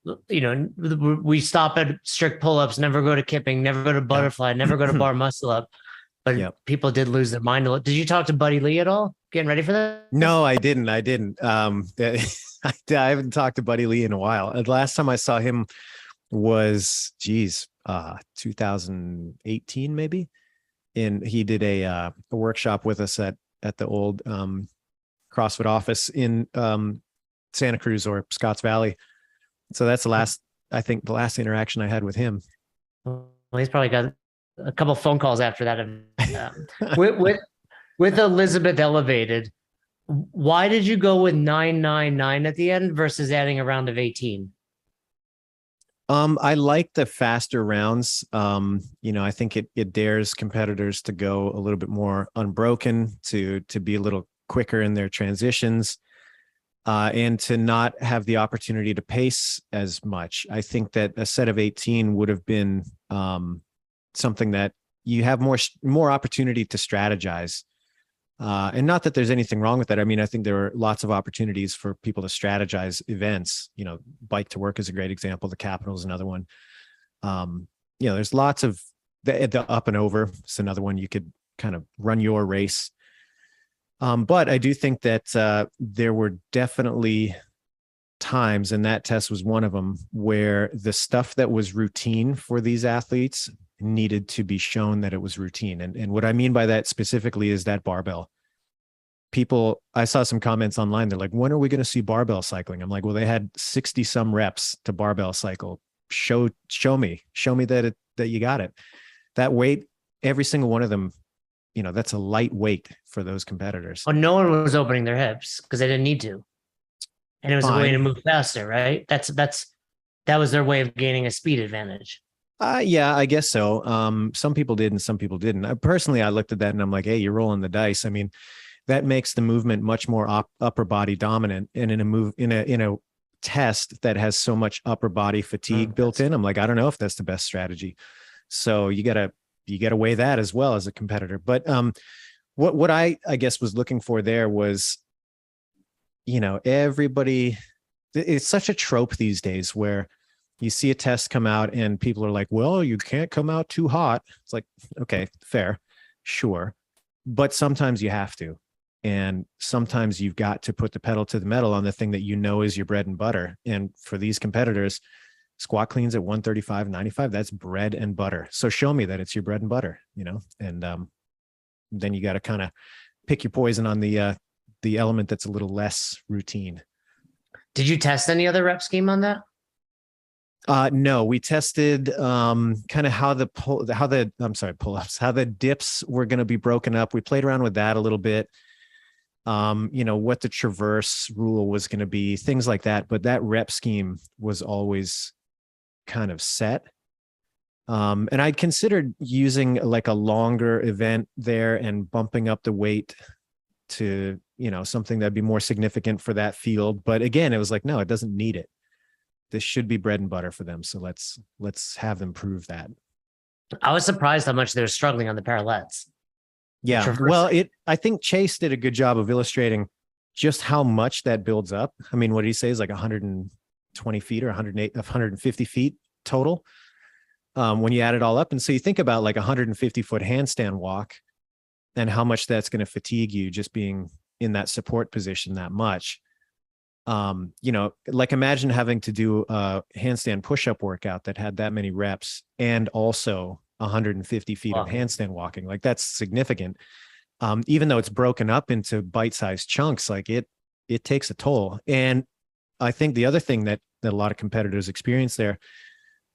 we stop at strict pull-ups, never go to kipping, never go to butterfly, never go to bar muscle up. But people did lose their mind a little. Did you talk to Buddy Lee at all? Getting ready for that? No, I didn't. I haven't talked to Buddy Lee in a while. The last time I saw him was, 2018 maybe. And he did a workshop with us at the old CrossFit office in Santa Cruz or Scotts Valley. So that's the last interaction I had with him. Well, he's probably got a couple phone calls after that. With Elizabeth elevated, why did you go with 999 at the end versus adding a round of 18? I like the faster rounds. I think it dares competitors to go a little bit more unbroken, to be a little quicker in their transitions, and to not have the opportunity to pace as much. I think that a set of 18 would have been something that you have more opportunity to strategize. And not that there's anything wrong with that. I mean, I think there are lots of opportunities for people to strategize events. Bike to Work is a great example. The Capitol is another one. There's lots of the up and over. It's another one you could kind of run your race. But I do think that there were definitely times, and that test was one of them, where the stuff that was routine for these athletes needed to be shown that it was routine. And what I mean by that specifically is that barbell. I saw some comments online. They're like, when are we going to see barbell cycling? I'm like, well, they had 60 some reps to barbell cycle. Show me that you got it. That weight, every single one of them, that's a light weight for those competitors. Oh, no one was opening their hips because they didn't need to. And it was a way to move faster, right? That was their way of gaining a speed advantage. Yeah, I guess so. Some people did and some people didn't. Personally, I looked at that and I'm like, hey, you're rolling the dice. I mean, that makes the movement much more upper body dominant. And in a test that has so much upper body fatigue built in, I'm like, I don't know if that's the best strategy. So you gotta weigh that as well as a competitor. But what I guess was looking for there was, everybody, it's such a trope these days where you see a test come out and people are like, well, you can't come out too hot. It's like, okay, fair, sure. But sometimes you have to. And sometimes you've got to put the pedal to the metal on the thing that is your bread and butter. And for these competitors, squat cleans at 135-95, that's bread and butter. So show me that it's your bread and butter, and then you got to kind of pick your poison on the element that's a little less routine. Did you test any other rep scheme on that? No, we tested kind of how the pull-ups, how the dips were going to be broken up. We played around with that a little bit. What the traverse rule was going to be, things like that. But that rep scheme was always kind of set. And I'd considered using like a longer event there and bumping up the weight to, something that'd be more significant for that field. But again, it was like, no, it doesn't need it. This should be bread and butter for them. So let's have them prove that. I was surprised how much they were struggling on the parallettes. Yeah. Well, I think Chase did a good job of illustrating just how much that builds up. I mean, what did he say is like 120 feet or 150 feet total when you add it all up. And so you think about like 150-foot handstand walk and how much that's going to fatigue you just being in that support position that much. Like imagine having to do a handstand push-up workout that had that many reps and also 150 feet of handstand walking. Like that's significant. Even though it's broken up into bite-sized chunks, like it takes a toll. And I think the other thing that a lot of competitors experience there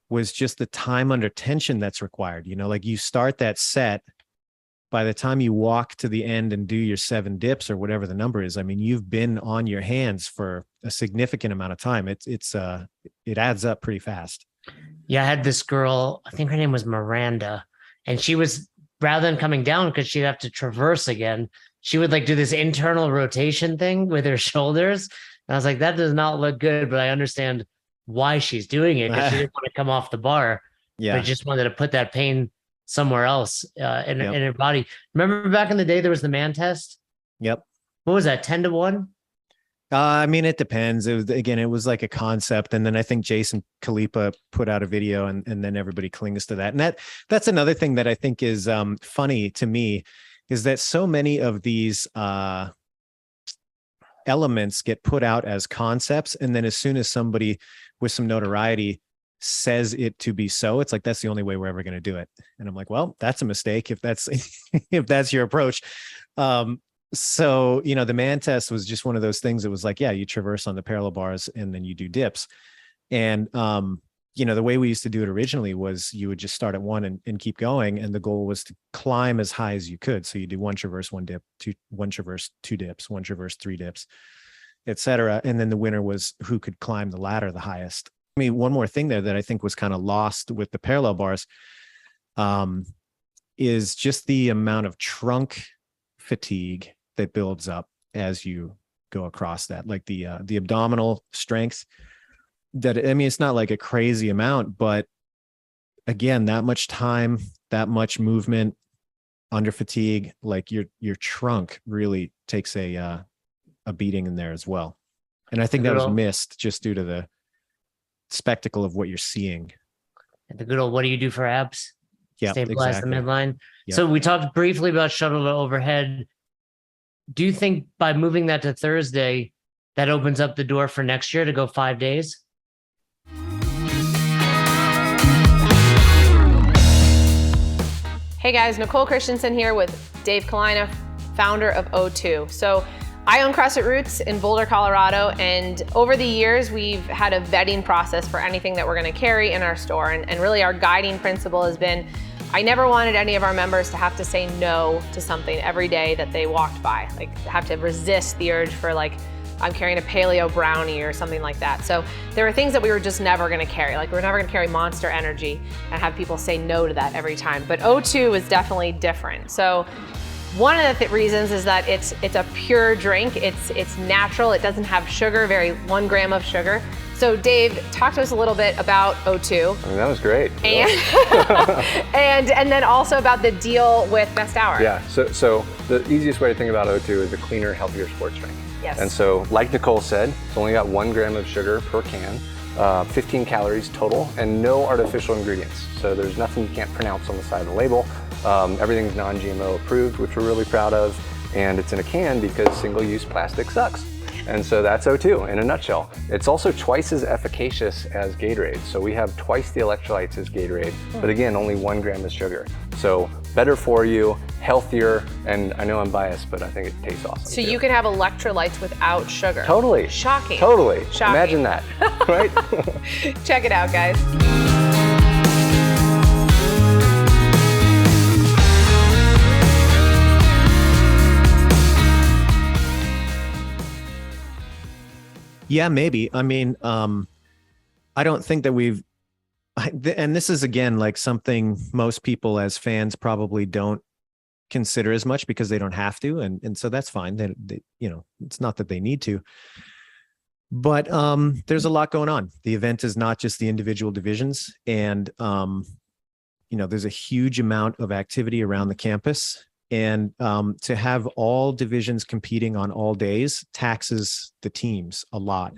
was just the time under tension that's required. Like you start that set, by the time you walk to the end and do your 7 dips or whatever the number is, I mean, you've been on your hands for a significant amount of time. It adds up pretty fast. Yeah, I had this girl, I think her name was Miranda, and she was, rather than coming down because she'd have to traverse again, she would like do this internal rotation thing with her shoulders. And I was like, that does not look good, but I understand why she's doing it because she didn't want to come off the bar. Yeah, but just wanted to put that pain somewhere else in her body. Remember back in the day, there was the man test? Yep. What was that, 10-1? I mean, it depends. It was like a concept. And then I think Jason Khalipa put out a video and then everybody clings to that. And that's another thing that I think is funny to me is that so many of these elements get put out as concepts. And then as soon as somebody with some notoriety says it to be so, it's like, that's the only way we're ever going to do it. And I'm like, well, that's a mistake if that's your approach. So, the man test was just one of those things that was like, yeah, you traverse on the parallel bars and then you do dips. And, the way we used to do it originally was you would just start at 1 and keep going. And the goal was to climb as high as you could. So you do 1 traverse, 1 dip, 1 traverse, 2 dips, 1 traverse, 3 dips, etc. And then the winner was who could climb the ladder the highest. I mean, one more thing there that I think was kind of lost with the parallel bars is just the amount of trunk fatigue that builds up as you go across that, like the abdominal strength it's not like a crazy amount, but again, that much time, that much movement under fatigue, like your trunk really takes a beating in there as well. And I think that was missed just due to the spectacle of what you're seeing. The good old, what do you do for abs? Yeah, stabilize exactly. the midline. Yep. So we talked briefly about shuttle to overhead. Do you think by moving that to Thursday, that opens up the door for next year to go 5 days? Hey guys, Nicole Christensen here with Dave Kalina, founder of O2. So I own CrossFit Roots in Boulder, Colorado, and over the years we've had a vetting process for anything that we're going to carry in our store. And really our guiding principle has been, I never wanted any of our members to have to say no to something every day that they walked by, like have to resist the urge for like, I'm carrying a paleo brownie or something like that. So there were things that we were just never gonna carry. Like we're never gonna carry Monster Energy and have people say no to that every time. But O2 is definitely different. So one of the reasons is that it's a pure drink. It's natural. It doesn't have sugar, 1 gram of sugar. So Dave, talk to us a little bit about O2. I mean, that was great. And, and then also about the deal with Best Hour. Yeah, so the easiest way to think about O2 is a cleaner, healthier sports drink. Yes. And so, like Nicole said, it's only got 1 gram of sugar per can, 15 calories total, and no artificial ingredients. So there's nothing you can't pronounce on the side of the label. Everything's non-GMO approved, which we're really proud of. And it's in a can because single-use plastic sucks. And so that's O2 in a nutshell. It's also twice as efficacious as Gatorade. So we have twice the electrolytes as Gatorade, but again, only 1 gram of sugar. So better for you, healthier, and I know I'm biased, but I think it tastes awesome. So too. you can have electrolytes without sugar. Totally. Shocking. Totally. Shocking. Imagine that, right? Check it out, guys. Yeah, maybe. I mean, I don't think that and this is again, like something most people as fans probably don't consider as much because they don't have to. And so that's fine. They, it's not that they need to, but there's a lot going on. The event is not just the individual divisions, and there's a huge amount of activity around the campus. And to have all divisions competing on all days taxes the teams a lot.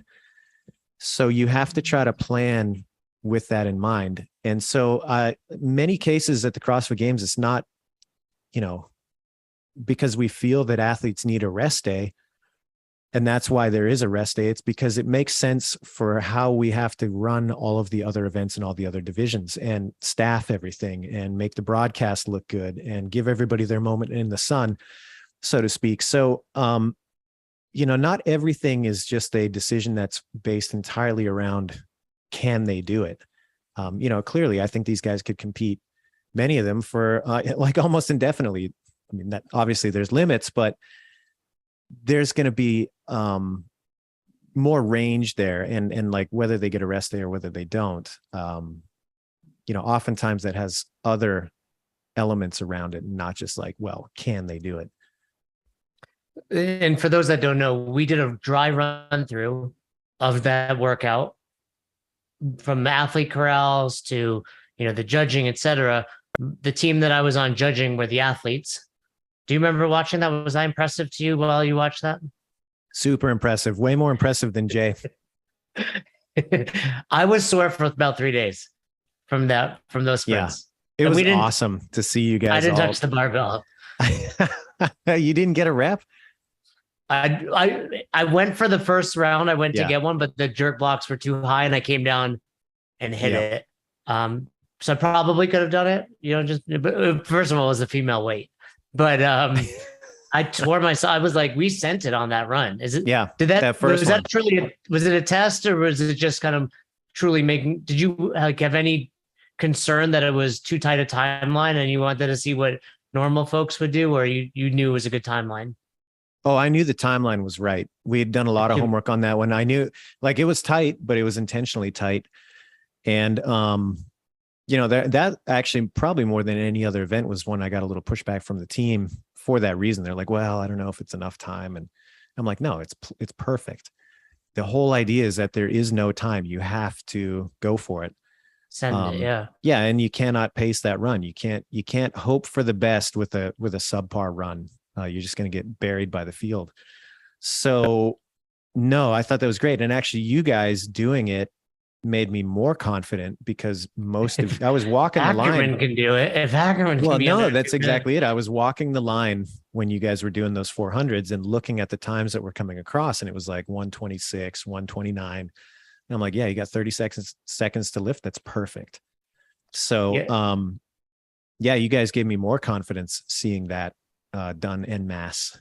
So you have to try to plan with that in mind. And so many cases at the CrossFit Games, it's not, because we feel that athletes need a rest day. And that's why there is a rest day. It's because it makes sense for how we have to run all of the other events and all the other divisions and staff everything and make the broadcast look good and give everybody their moment in the sun, so to speak. So, not everything is just a decision that's based entirely around, can they do it? Clearly, I think these guys could compete, many of them, for like almost indefinitely. I mean, that obviously there's limits, but there's going to be more range there, and like whether they get a rest day or whether they don't, oftentimes that has other elements around it, not just like, well, can they do it? And for those that don't know, we did a dry run through of that workout, from the athlete corrals to, the judging, etc. The team that I was on judging were the athletes. Do you remember watching that? Was I impressive to you while you watched that? Super impressive. Way more impressive than Jay. I was sore for about 3 days from those sprints. Yeah, it was awesome to see you guys. I didn't touch the barbell. You didn't get a rep? I went for the first round. I went to get one, but the jerk blocks were too high and I came down and hit it. So I probably could have done it, but first of all, it was a female weight. But I tore myself. I was like, we sent it on that run. Is it? Yeah. Was it a test, or was it just kind of truly making? Did you have any concern that it was too tight a timeline and you wanted to see what normal folks would do, or you knew it was a good timeline? Oh, I knew the timeline was right. We had done a lot of homework on that one. I knew, like, it was tight, but it was intentionally tight. And that actually probably more than any other event was one I got a little pushback from the team for that reason. They're like, well, I don't know if it's enough time. And I'm like, no, it's perfect. The whole idea is that there is no time. You have to go for it. Send it. Yeah. Yeah. And you cannot pace that run. You can't hope for the best with a subpar run. You're just going to get buried by the field. So no, I thought that was great. And actually you guys doing it made me more confident because I was walking the line. Ackerman can do it. If Ackerman Well, can be no, that's exactly it. I was walking the line when you guys were doing those 400s and looking at the times that were coming across, and it was like 126, 129. And I'm like, yeah, you got 30 seconds to lift. That's perfect. So, yeah, you guys gave me more confidence seeing that done en masse.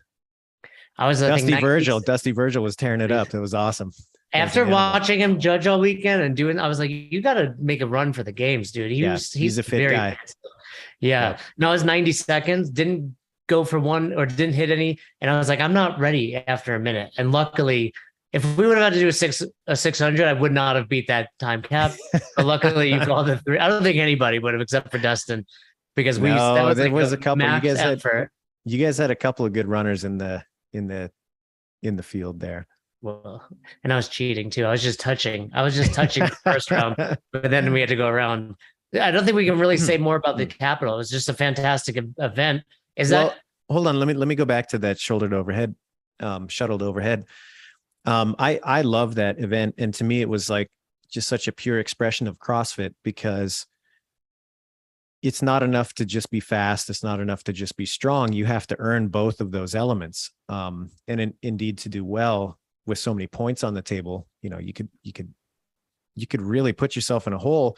I was Dusty Virgil was tearing it up. It was awesome. After watching him judge all weekend and doing, I was like, you got to make a run for the games, dude. He's a fit guy. Yeah. No, it was 90 seconds. Didn't go for one or didn't hit any. And I was like, I'm not ready after a minute. And luckily, if we would have had to do a 600, I would not have beat that time cap. But luckily, you called the 3. I don't think anybody would have, except for Dustin, because there was a couple. You guys had a couple of good runners in the field there. Well, and I was cheating too. I was just touching the first round, but then we had to go around. I don't think we can really say more about the Capitol. It was just a fantastic event. Hold on. Let me go back to that shuttled overhead. I love that event. And to me, it was like just such a pure expression of CrossFit, because it's not enough to just be fast. It's not enough to just be strong. You have to earn both of those elements. And indeed, to do well with so many points on the table, you could really put yourself in a hole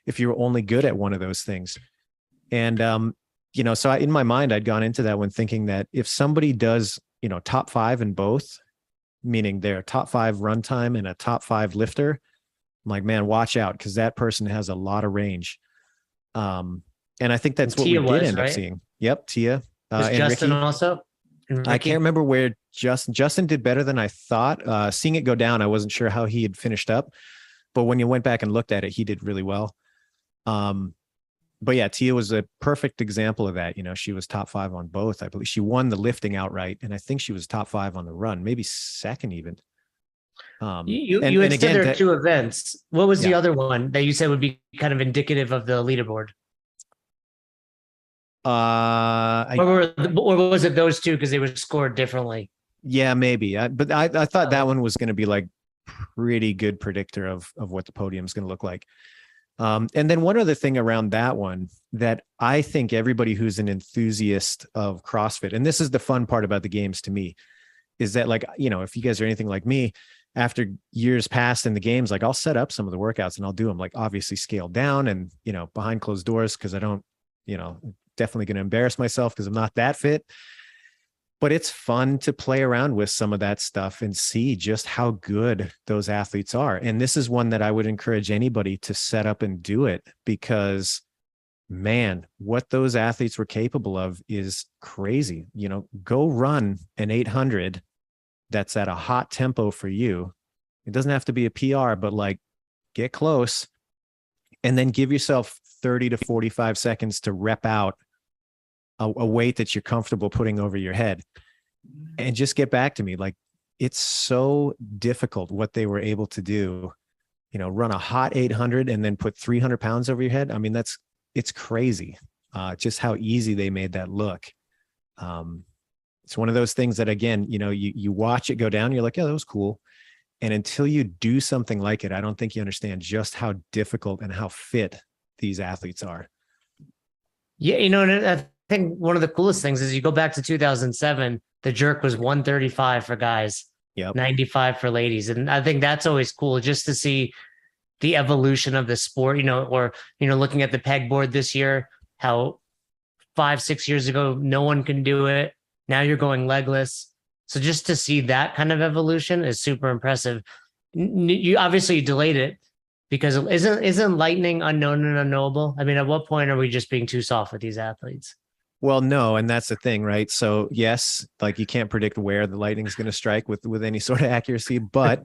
if you were only good at one of those things. And, so in my mind, I'd gone into that one thinking that if somebody does, top 5 in both, meaning they're a top 5 runtime and a top 5 lifter, I'm like, man, watch out, because that person has a lot of range. And I think that's what we did end up seeing. Yep, Tia. And Justin Ricky. Also? I can't remember where Justin did better than I thought. Seeing it go down, I wasn't sure how he had finished up. But when you went back and looked at it, he did really well. But yeah, Tia was a perfect example of that. She was top 5 on both. I believe she won the lifting outright, and I think she was top 5 on the run, maybe second even. You had said there are 2 events. What was the other one that you said would be kind of indicative of the leaderboard? Or was it those 2 because they were scored differently? Yeah, maybe. But I thought that one was going to be like pretty good predictor of what the podium is going to look like. And then one other thing around that one that I think everybody who's an enthusiast of CrossFit, and this is the fun part about the games to me, is that if you guys are anything like me, after years passed in the games, like I'll set up some of the workouts and I'll do them like obviously scaled down and, behind closed doors, because I don't, definitely going to embarrass myself because I'm not that fit. But it's fun to play around with some of that stuff and see just how good those athletes are. And this is one that I would encourage anybody to set up and do it, because man, what those athletes were capable of is crazy. Go run an 800 that's at a hot tempo for you. It doesn't have to be a PR, but like get close, and then give yourself 30 to 45 seconds to rep out a weight that you're comfortable putting over your head, and just get back to me. Like, it's so difficult what they were able to do, run a hot 800 and then put 300 pounds over your head. I mean, it's crazy. Just how easy they made that look. It's one of those things that, again, you watch it go down, you're like, yeah, that was cool. And until you do something like it, I don't think you understand just how difficult and how fit these athletes are. Yeah. And I think one of the coolest things is you go back to 2007, the jerk was 135 for guys, 95 for ladies. And I think that's always cool, just to see the evolution of the sport, or looking at the pegboard this year, how 5-6 years ago, no one can do it. Now you're going legless. So just to see that kind of evolution is super impressive. You obviously delayed it because isn't lightning unknown and unknowable? I mean, at what point are we just being too soft with these athletes? Well, no, and that's the thing, right? So yes, like you can't predict where the lightning is going to strike with any sort of accuracy, but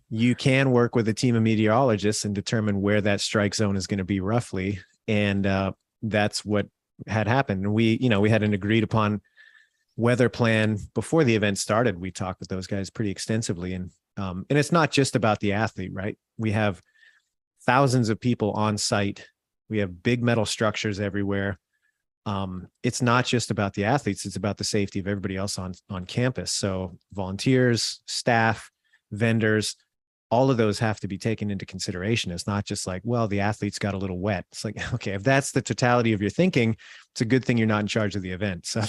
you can work with a team of meteorologists and determine where that strike zone is going to be roughly. And that's what had happened. And we had an agreed upon weather plan before the event started. We talked with those guys pretty extensively, and it's not just about the athlete, right? We have thousands of people on site. We have big metal structures everywhere. It's not just about the athletes, it's about the safety of everybody else on campus. So volunteers, staff, vendors, all of those have to be taken into consideration. It's not just like, well, the athletes got a little wet. It's like, okay, if that's the totality of your thinking, it's a good thing you're not in charge of the event. So,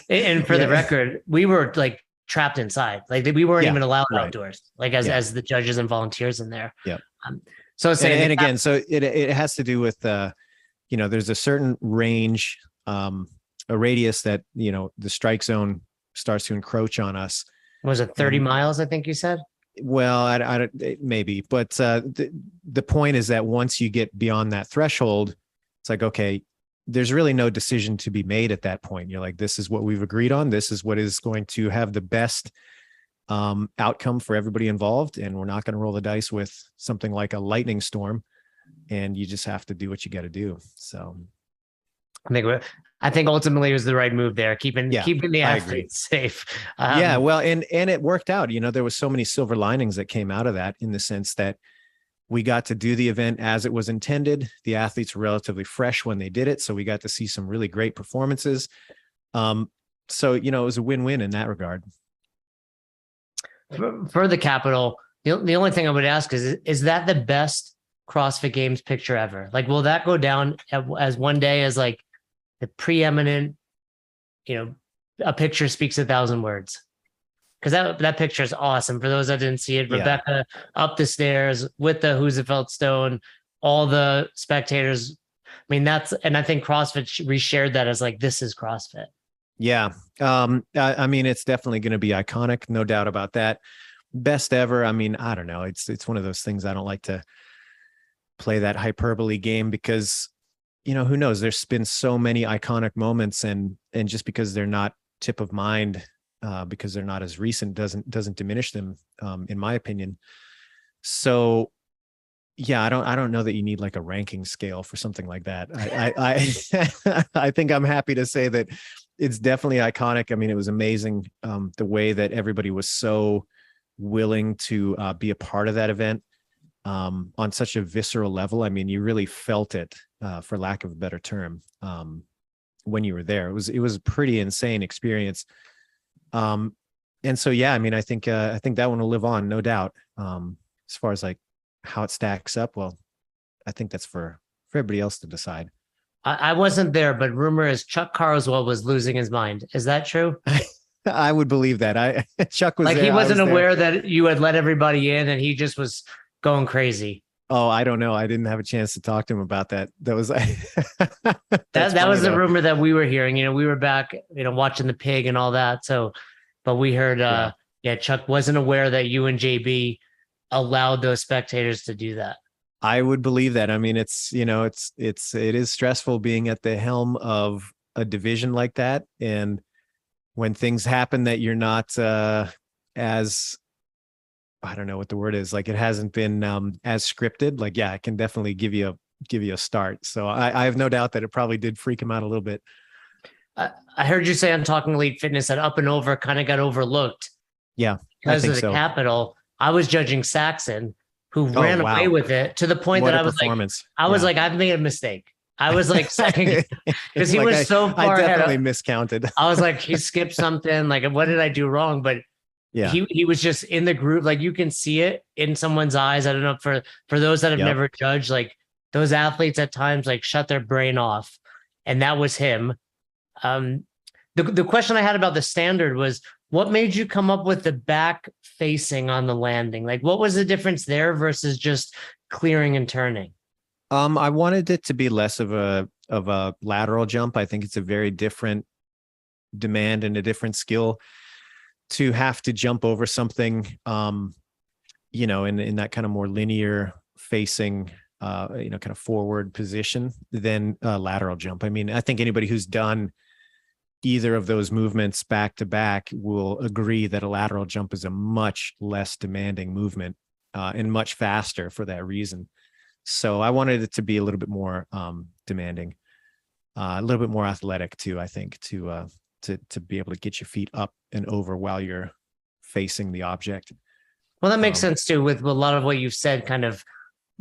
and for the record, we were like trapped inside, like we weren't even allowed outdoors, like as the judges and volunteers in there. Yeah. So and again, so it has to do with, there's a certain range, a radius that, the strike zone starts to encroach on us. Was it 30 miles? I think you said. Well, I maybe, but the point is that once you get beyond that threshold, it's like, okay, there's really no decision to be made at that point. You're like, this is what we've agreed on. This is what is going to have the best outcome for everybody involved. And we're not going to roll the dice with something like a lightning storm. And you just have to do what you got to do. So I think ultimately it was the right move there, keeping the athletes safe. Well, and it worked out. There was so many silver linings that came out of that, in the sense that we got to do the event as it was intended. The athletes were relatively fresh when they did it, so we got to see some really great performances. So it was a win-win in that regard. For the Capitol, the only thing I would ask is that the best CrossFit Games picture ever? Like, will that go down as one day as like the preeminent, a picture speaks 1,000 words? Because that picture is awesome. For those that didn't see it, Rebecca up the stairs with the Roosevelt Stone, all the spectators. I mean, and I think CrossFit reshared that as like, this is CrossFit. Yeah. I mean, it's definitely going to be iconic. No doubt about that. Best ever. I mean, I don't know. It's one of those things. I don't like to play that hyperbole game, because who knows, there's been so many iconic moments, and just because they're not tip of mind, because they're not as recent, doesn't diminish them, in my opinion. So yeah, I don't know that you need like a ranking scale for something like that. I think I'm happy to say that it's definitely iconic. I mean, it was amazing, the way that everybody was so willing to be a part of that event, on such a visceral level. I mean, you really felt it, for lack of a better term, when you were there. It was a pretty insane experience. And so, yeah, I mean, I think that one will live on, no doubt. As far as like how it stacks up, well, I think that's for everybody else to decide. I wasn't there, but rumor is Chuck Carswell was losing his mind. Is that true? I would believe that. Chuck was like, there, he wasn't aware that you had let everybody in, and he just was going crazy. Oh, I don't know. I didn't have a chance to talk to him about that. That was that was the rumor that we were hearing. We were back, watching the pig and all that. So, but we heard, Chuck wasn't aware that you and JB allowed those spectators to do that. I would believe that. I mean, it is stressful being at the helm of a division like that, and when things happen that you're not as, I don't know what the word is, like, it hasn't been as scripted. Like, yeah, it can definitely give you a start. So I have no doubt that it probably did freak him out a little bit. I heard you say on Talking Elite Fitness that Up and Over kind of got overlooked. Yeah, because of the Capitol. I was judging Saxon, who ran away with it to the point that I was like, I've made a mistake. I was like, because he was so far ahead. I definitely miscounted. I was like, he skipped something. Like, what did I do wrong? But yeah, he was just in the group. Like, you can see it in someone's eyes. I don't know, for those that have never judged, like, those athletes at times like shut their brain off, and that was him. The question I had about the standard was, what made you come up with the back facing on the landing? Like, what was the difference there versus just clearing and turning? I wanted it to be less of a lateral jump. I think it's a very different demand and a different skill to have to jump over something, in that kind of more linear facing, kind of forward position than a lateral jump. I mean, I think anybody who's done either of those movements back to back will agree that a lateral jump is a much less demanding movement, and much faster for that reason. So I wanted it to be a little bit more demanding, a little bit more athletic too, I think, to be able to get your feet up and over while you're facing the object. Well, that makes sense too, with a lot of what you've said, kind of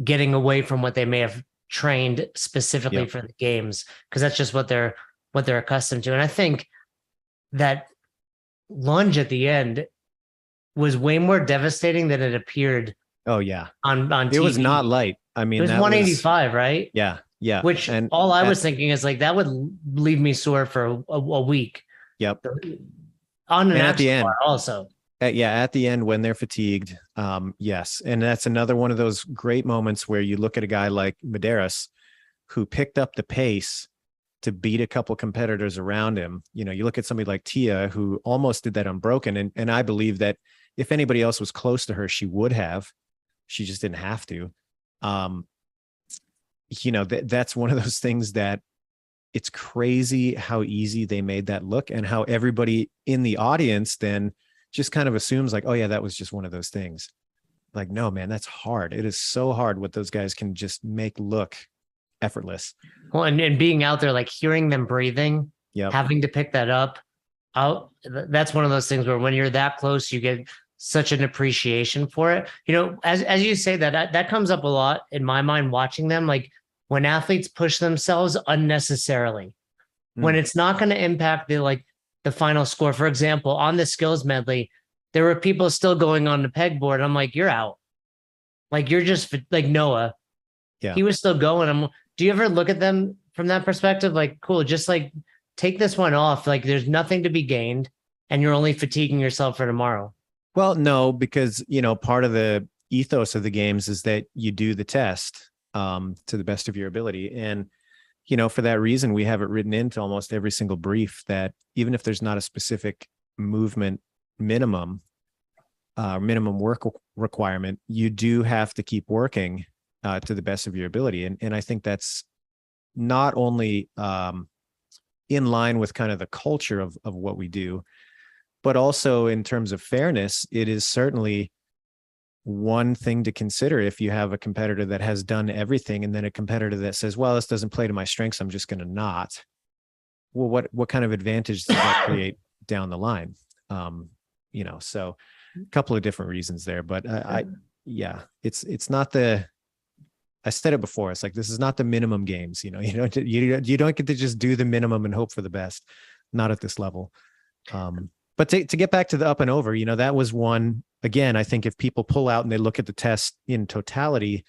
getting away from what they may have trained specifically for the games, because that's just what they're accustomed to. And I think that lunge at the end was way more devastating than it appeared Oh yeah. on It TV. was not light. I It mean, was that 185, right? yeah. Which And all I was thinking is like that would leave me sore for a week yep. on an And at the action end, bar also. at the end when they're fatigued, yes. And that's another one of those great moments where you look at a guy like Medeiros, who picked up the pace to beat a couple competitors around him. You know, you look at somebody like Tia, who almost did that unbroken. And I believe that if anybody else was close to her, she would have. She just didn't have to. You know, that's one of those things that it's crazy how easy they made that look, and how everybody in the audience then just kind of assumes like, oh yeah, that was just one of those things. Like, no, man, that's hard. It is so hard what those guys can just make look effortless. Well, and being out there, like hearing them breathing, Yep. having to pick that up out. That's one of those things where when you're that close, you get such an appreciation for it. You know, as you say that comes up a lot in my mind watching them, like when athletes push themselves unnecessarily, when it's not going to impact the final score. For example, on the skills medley, there were people still going on the pegboard. I'm like, you're out. Like you're just like Noah. Yeah. He was still going. Do you ever look at them from that perspective? Like, cool, just like take this one off. Like there's nothing to be gained and you're only fatiguing yourself for tomorrow. Well, no, because, you know, part of the ethos of the games is that you do the test to the best of your ability. And, you know, for that reason, we have it written into almost every single brief that even if there's not a specific movement minimum work requirement, you do have to keep working to the best of your ability. And I think that's not only in line with kind of the culture of what we do, but also in terms of fairness, it is certainly one thing to consider if you have a competitor that has done everything and then a competitor that says, well, this doesn't play to my strengths, I'm just going to not. Well, what kind of advantage does that create down the line? You know, so a couple of different reasons there, but it's not I said it before. It's like, this is not the minimum games. You know, you don't get to just do the minimum and hope for the best. Not at this level. But to get back to the up and over, you know, that was one, again, I think if people pull out and they look at the test in totality,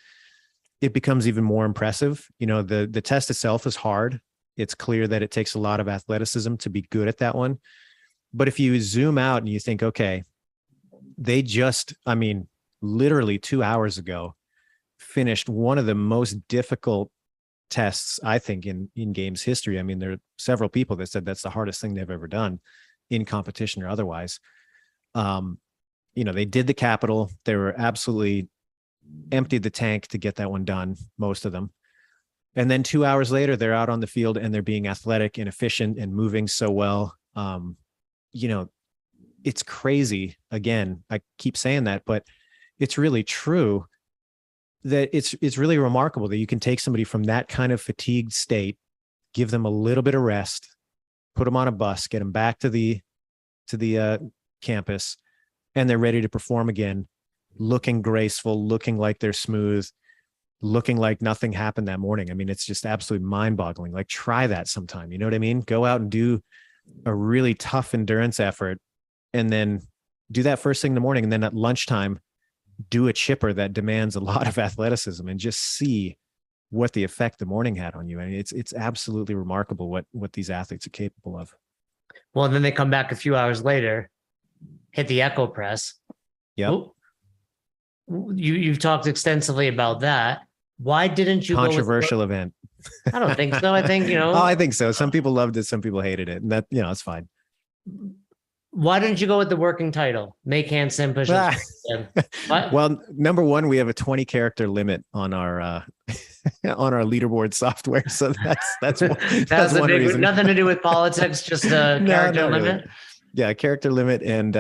it becomes even more impressive. You know, the test itself is hard. It's clear that it takes a lot of athleticism to be good at that one. But if you zoom out and you think, okay, they just, I mean, literally 2 hours ago, finished one of the most difficult tests, I think, in games history. I mean, there are several people that said that's the hardest thing they've ever done in competition or otherwise. You know, they did the capital. They were absolutely emptied the tank to get that one done, most of them. And then 2 hours later, they're out on the field and they're being athletic and efficient and moving so well. You know, it's crazy. Again, I keep saying that, but it's really true that it's really remarkable that you can take somebody from that kind of fatigued state, give them a little bit of rest, put them on a bus, get them back to the campus, and they're ready to perform again, looking graceful, looking like they're smooth, looking like nothing happened that morning. I mean, it's just absolutely mind-boggling. Like, try that sometime. You know what I mean? Go out and do a really tough endurance effort, and then do that first thing in the morning, and then at lunchtime, do a chipper that demands a lot of athleticism, and just see what the effect the morning had on you. I mean, it's absolutely remarkable what these athletes are capable of. Well, and then they come back a few hours later, hit the echo press. Yep. You've talked extensively about that. Why didn't you controversial event? I don't think so. I think, Oh, I think so. Some people loved it. Some people hated it. And that, you know, it's fine. Why didn't you go with the working title? Make handstand pushes. Well, number one, we have a 20 character limit on our on our leaderboard software. So that's one big reason. Nothing to do with politics, just a character limit. Really. Yeah, character limit. And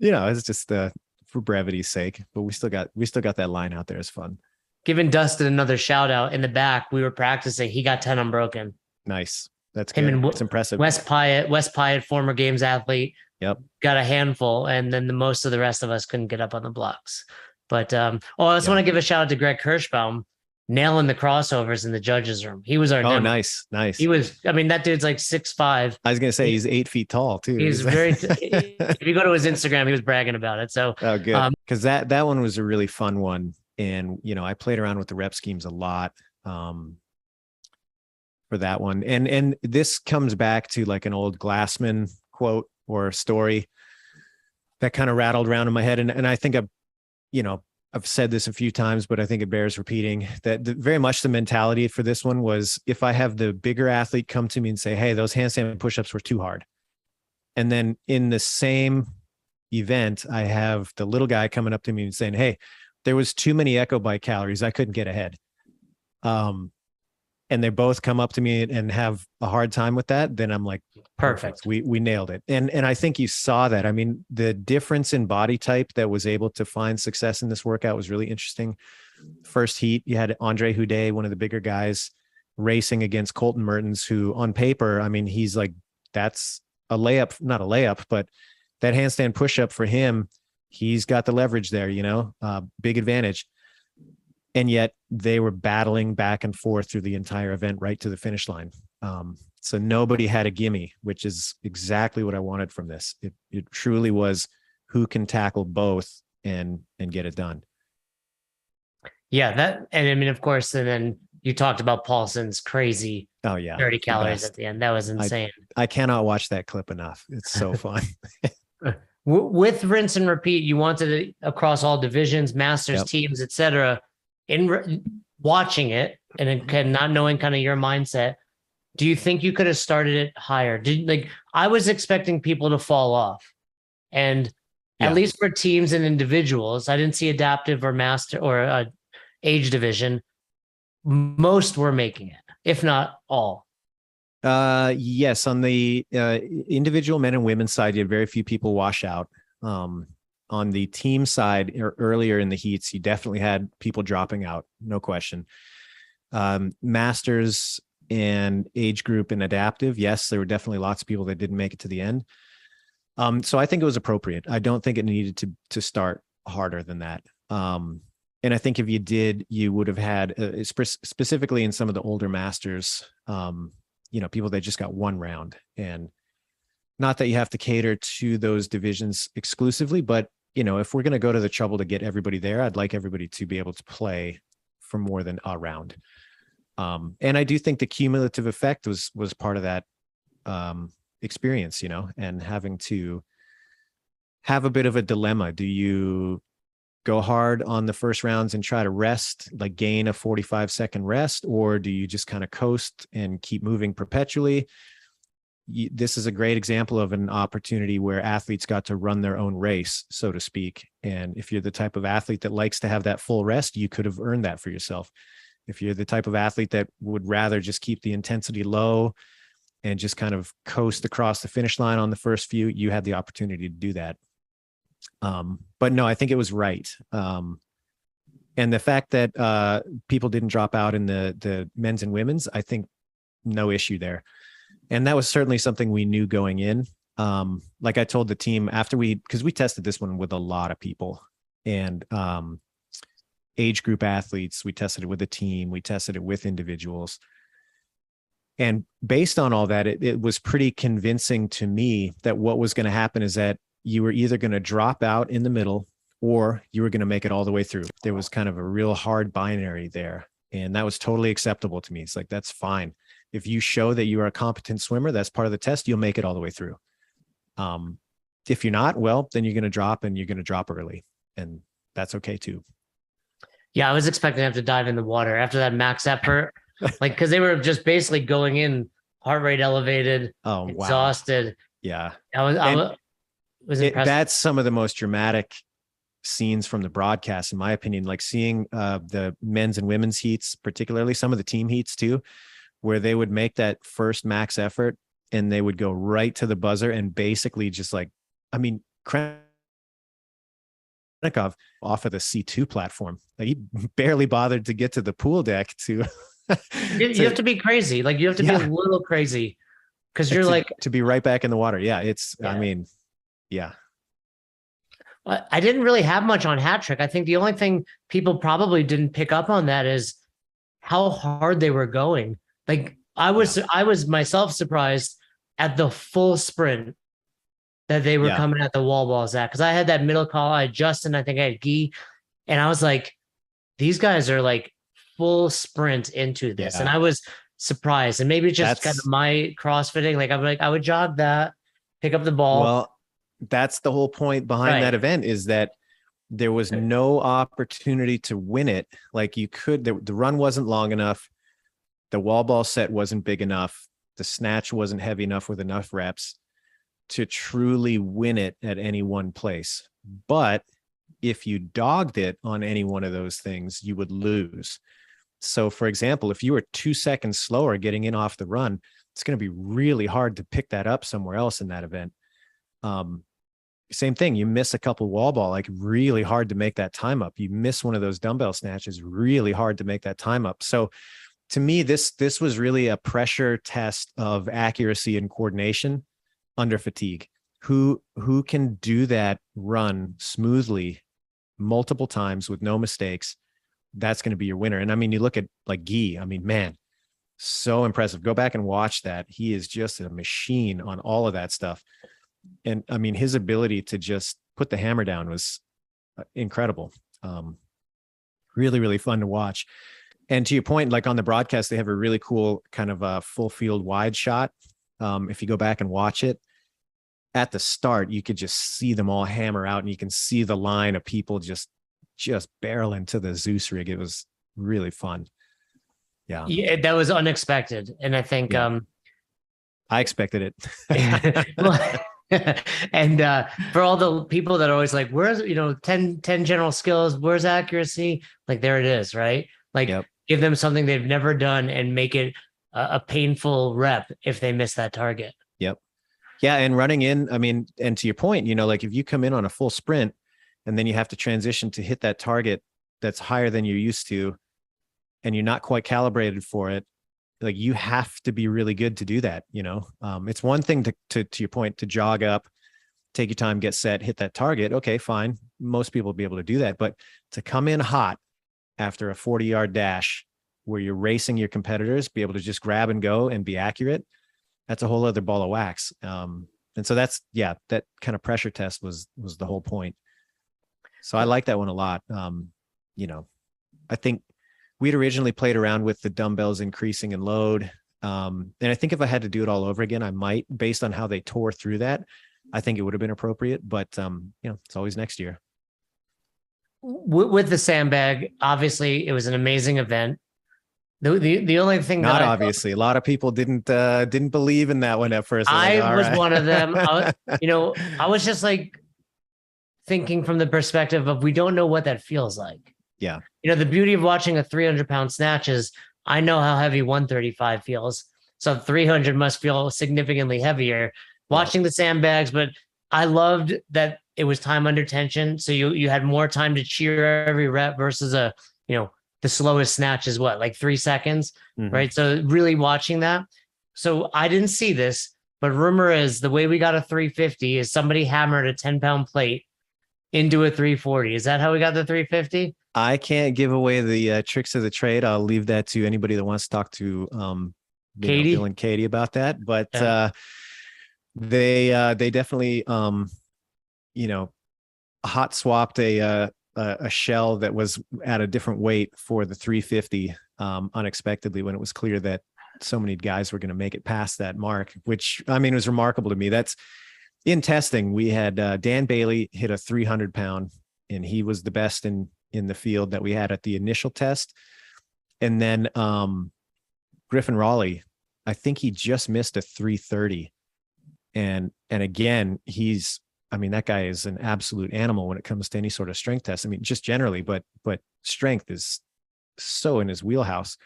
you know, it's just for brevity's sake. But we still got that line out there. It's fun. Giving Dustin another shout out in the back. We were practicing. He got 10 unbroken. Nice. That's good. It's impressive. Wes Pyatt, former games athlete. Yep. Got a handful, and then most of the rest of us couldn't get up on the blocks. But I just want to give a shout out to Greg Kirschbaum. nailing the crossovers in the judges room. He was our Oh, demo. nice. He was, I mean, that dude's like 6'5". I was going to say he's 8 feet tall too. He's if you go to his Instagram, he was bragging about it. So, oh, good. Cause that one was a really fun one. And, you know, I played around with the rep schemes a lot, for that one. And this comes back to like an old Glassman quote or story that kind of rattled around in my head. And I think I've said this a few times, but I think it bears repeating that very much the mentality for this one was, if I have the bigger athlete come to me and say, hey, those handstand push-ups were too hard. And then in the same event, I have the little guy coming up to me and saying, hey, there was too many echo bike calories. I couldn't get ahead. And they both come up to me and have a hard time with that, then I'm like, perfect. We nailed it. And I think you saw that. I mean, the difference in body type that was able to find success in this workout was really interesting. First heat, you had Andre Houdet, one of the bigger guys, racing against Colton Mertens, who on paper, I mean, he's like, that's a layup, not a layup, but that handstand push-up for him, he's got the leverage there, big advantage. And yet they were battling back and forth through the entire event, right to the finish line. So nobody had a gimme, which is exactly what I wanted from this. It truly was who can tackle both and get it done. Yeah, and I mean, of course, and then you talked about Paulson's crazy 30 calories at the end. That was insane. I cannot watch that clip enough. It's so fun. With rinse and repeat, you wanted it across all divisions, masters, teams, etc. In watching it and not knowing kind of your mindset, do you think you could have started it higher? I was expecting people to fall off, and at least for teams and individuals, I didn't see adaptive or master or age division. Most were making it, if not all. Yes, on the individual men and women's side, you had very few people wash out. On the team side, earlier in the heats, you definitely had people dropping out, no question. Masters and age group and adaptive, yes, there were definitely lots of people that didn't make it to the end. So I think it was appropriate. I don't think it needed to start harder than that. And I think if you did, you would have had, specifically in some of the older masters, people that just got one round. And not that you have to cater to those divisions exclusively, but if we're going to go to the trouble to get everybody there, I'd like everybody to be able to play for more than a round. And I do think the cumulative effect was part of that experience, and having to have a bit of a dilemma. Do you go hard on the first rounds and try to rest, like gain a 45-second rest, or do you just kind of coast and keep moving perpetually? This is a great example of an opportunity where athletes got to run their own race, so to speak. And if you're the type of athlete that likes to have that full rest, you could have earned that for yourself. If you're the type of athlete that would rather just keep the intensity low and just kind of coast across the finish line on the first few, you had the opportunity to do that. But no, I think it was right. And the fact that people didn't drop out in the men's and women's, I think no issue there. And that was certainly something we knew going in. Like I told the team because we tested this one with a lot of people and age group athletes, we tested it with a team, we tested it with individuals. And based on all that, it was pretty convincing to me that what was going to happen is that you were either going to drop out in the middle or you were going to make it all the way through. There was kind of a real hard binary there. And that was totally acceptable to me. It's like, that's fine. If you show that you are a competent swimmer, that's part of the test, you'll make it all the way through. If you're not, well, then you're going to drop and you're going to drop early. And that's okay too. Yeah, I was expecting to have to dive in the water after that max effort. Because they were just basically going in heart rate elevated, exhausted. Yeah. I was impressed. That's some of the most dramatic scenes from the broadcast, in my opinion, like seeing the men's and women's heats, particularly some of the team heats too, where they would make that first max effort and they would go right to the buzzer and basically just Krennikov off of the C2 platform. Like he barely bothered to get to the pool deck to you have to be crazy. Like you have to be a little crazy because you're to be right back in the water. Yeah. I didn't really have much on hat trick. I think the only thing people probably didn't pick up on that is how hard they were going. Like I was myself surprised at the full sprint that they were coming at the wall balls at. Cause I had that middle call. I had Justin, I think I had Guy. And I was like, these guys are like full sprint into this. Yeah. And I was surprised. And maybe just kind of my CrossFitting. Like I would jog that, pick up the ball. Well, that's the whole point behind that event, is that there was no opportunity to win it. Like you could, the run wasn't long enough. The wall ball set wasn't big enough. The snatch wasn't heavy enough with enough reps to truly win it at any one place. But if you dogged it on any one of those things, you would lose. So for example, if you were 2 seconds slower getting in off the run, it's going to be really hard to pick that up somewhere else in that event. Same thing. You miss a couple wall ball, like really hard to make that time up. You miss one of those dumbbell snatches, really hard to make that time up. So to me, this was really a pressure test of accuracy and coordination under fatigue. Who can do that run smoothly multiple times with no mistakes? That's going to be your winner. And I mean, you look at like Guy, I mean, man, so impressive. Go back and watch that. He is just a machine on all of that stuff. And I mean, his ability to just put the hammer down was incredible. Really, really fun to watch. And to your point, like on the broadcast, they have a really cool kind of a full field wide shot. If you go back and watch it, at the start, you could just see them all hammer out, and you can see the line of people just barreling to the Zeus rig. It was really fun. Yeah, that was unexpected. And I think I expected it. And for all the people that are always like, where's 10 general skills, where's accuracy? Like there it is, right? Like give them something they've never done and make it a painful rep if they miss that target. Yep. Yeah. And running in, I mean, and to your point, like if you come in on a full sprint and then you have to transition to hit that target that's higher than you're used to, and you're not quite calibrated for it, like you have to be really good to do that. It's one thing to your point, to jog up, take your time, get set, hit that target. Okay, fine. Most people will be able to do that, but to come in hot after a 40-yard dash where you're racing your competitors, be able to just grab and go and be accurate, that's a whole other ball of wax. And so that kind of pressure test was the whole point. So I like that one a lot. I think we'd originally played around with the dumbbells increasing in load. And I think if I had to do it all over again, I might, based on how they tore through that. I think it would have been appropriate, but it's always next year. With the sandbag, obviously it was an amazing event. The only thing not obviously, a lot of people didn't believe in that one at first. I was one of them. I was just like thinking from the perspective of, we don't know what that feels like. Yeah. The beauty of watching a 300-pound snatch is I know how heavy 135 feels. So 300 must feel significantly heavier. Watching the sandbags, but I loved that it was time under tension. So you had more time to cheer every rep versus the slowest snatch is what, like 3 seconds, right? So really watching that. So I didn't see this, but rumor is the way we got a 350 is somebody hammered a 10-pound plate into a 340. Is that how we got the 350? I can't give away the tricks of the trade. I'll leave that to anybody that wants to talk to Katie, Bill and Katie about that. But they definitely hot swapped a shell that was at a different weight for the 350 unexpectedly, when it was clear that so many guys were going to make it past that mark, which I mean was remarkable to me. That's in testing. We had Dan Bailey hit a 300-pound, and he was the best in the field that we had at the initial test. And then Griffin Raleigh, I think he just missed a 330. And again, that guy is an absolute animal when it comes to any sort of strength test. I mean, just generally, but strength is so in his wheelhouse.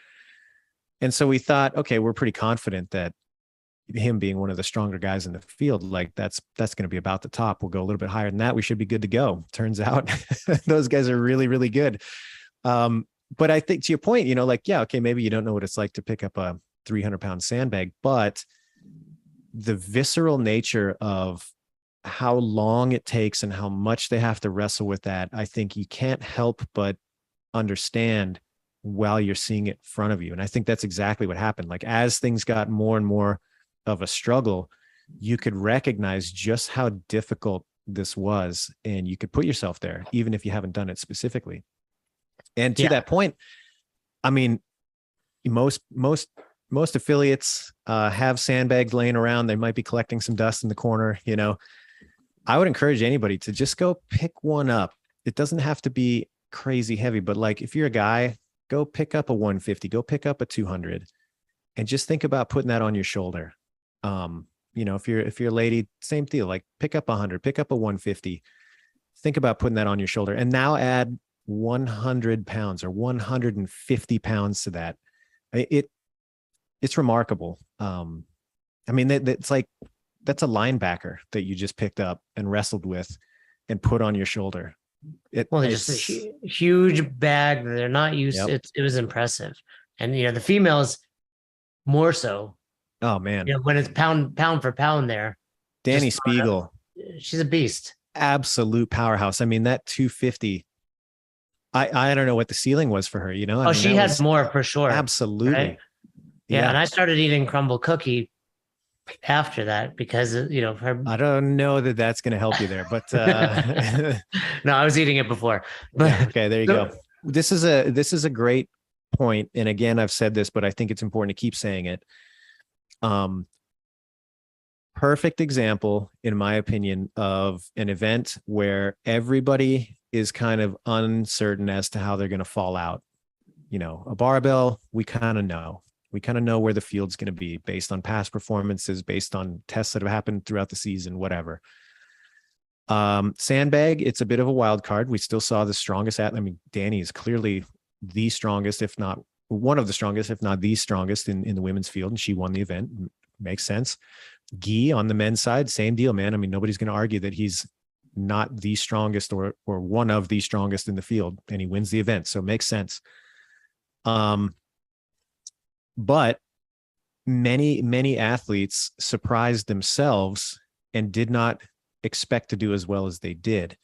And so we thought, okay, we're pretty confident that him being one of the stronger guys in the field, like that's going to be about the top. We'll go a little bit higher than that. We should be good to go. Turns out those guys are really, really good. But I think to your point, okay, maybe you don't know what it's like to pick up a 300-pound sandbag, but the visceral nature of how long it takes and how much they have to wrestle with that, I think you can't help but understand while you're seeing it in front of you. And I think that's exactly what happened. Like as things got more and more of a struggle, you could recognize just how difficult this was, and you could put yourself there, even if you haven't done it specifically. And to that point, I mean, most affiliates have sandbags laying around. They might be collecting some dust in the corner. You know, I would encourage anybody to just go pick one up. It doesn't have to be crazy heavy, but like if you're a guy, go pick up a 150, go pick up a 200, and just think about putting that on your shoulder. You know, if you're a lady, same deal, like pick up 100, pick up a 150, think about putting that on your shoulder, and now add 100 pounds or 150 pounds to that. It's remarkable. I mean, it's like, that's a linebacker that you just picked up and wrestled with and put on your shoulder. Just a huge bag that they're not used to. It was impressive. And, you know, the females more so. Oh man. You know, when it's pound for pound there. Danny Spiegel. She's a beast. Absolute powerhouse. I mean, that 250, I don't know what the ceiling was for her, you know? I mean, she had more for sure. Absolutely. Right? Yeah. And I started eating crumble cookie after that because, you know, I don't know that that's going to help you there, but no, I was eating it before. But yeah, okay, there you go. This is a great point. And again, I've said this, but I think it's important to keep saying it. Perfect example, in my opinion, of an event where everybody is kind of uncertain as to how they're going to fall out. You know, a barbell, we kind of know where the field's going to be based on past performances, based on tests that have happened throughout the season, whatever. Sandbag, it's a bit of a wild card. We still saw the strongest I mean, Danny is clearly the strongest, if not one of the strongest, if not the strongest in the women's field, and she won the event. Makes sense. Guy on the men's side, same deal, man. I mean, nobody's going to argue that he's not the strongest or one of the strongest in the field, and he wins the event. So it makes sense. But many athletes surprised themselves and did not expect to do as well as they did.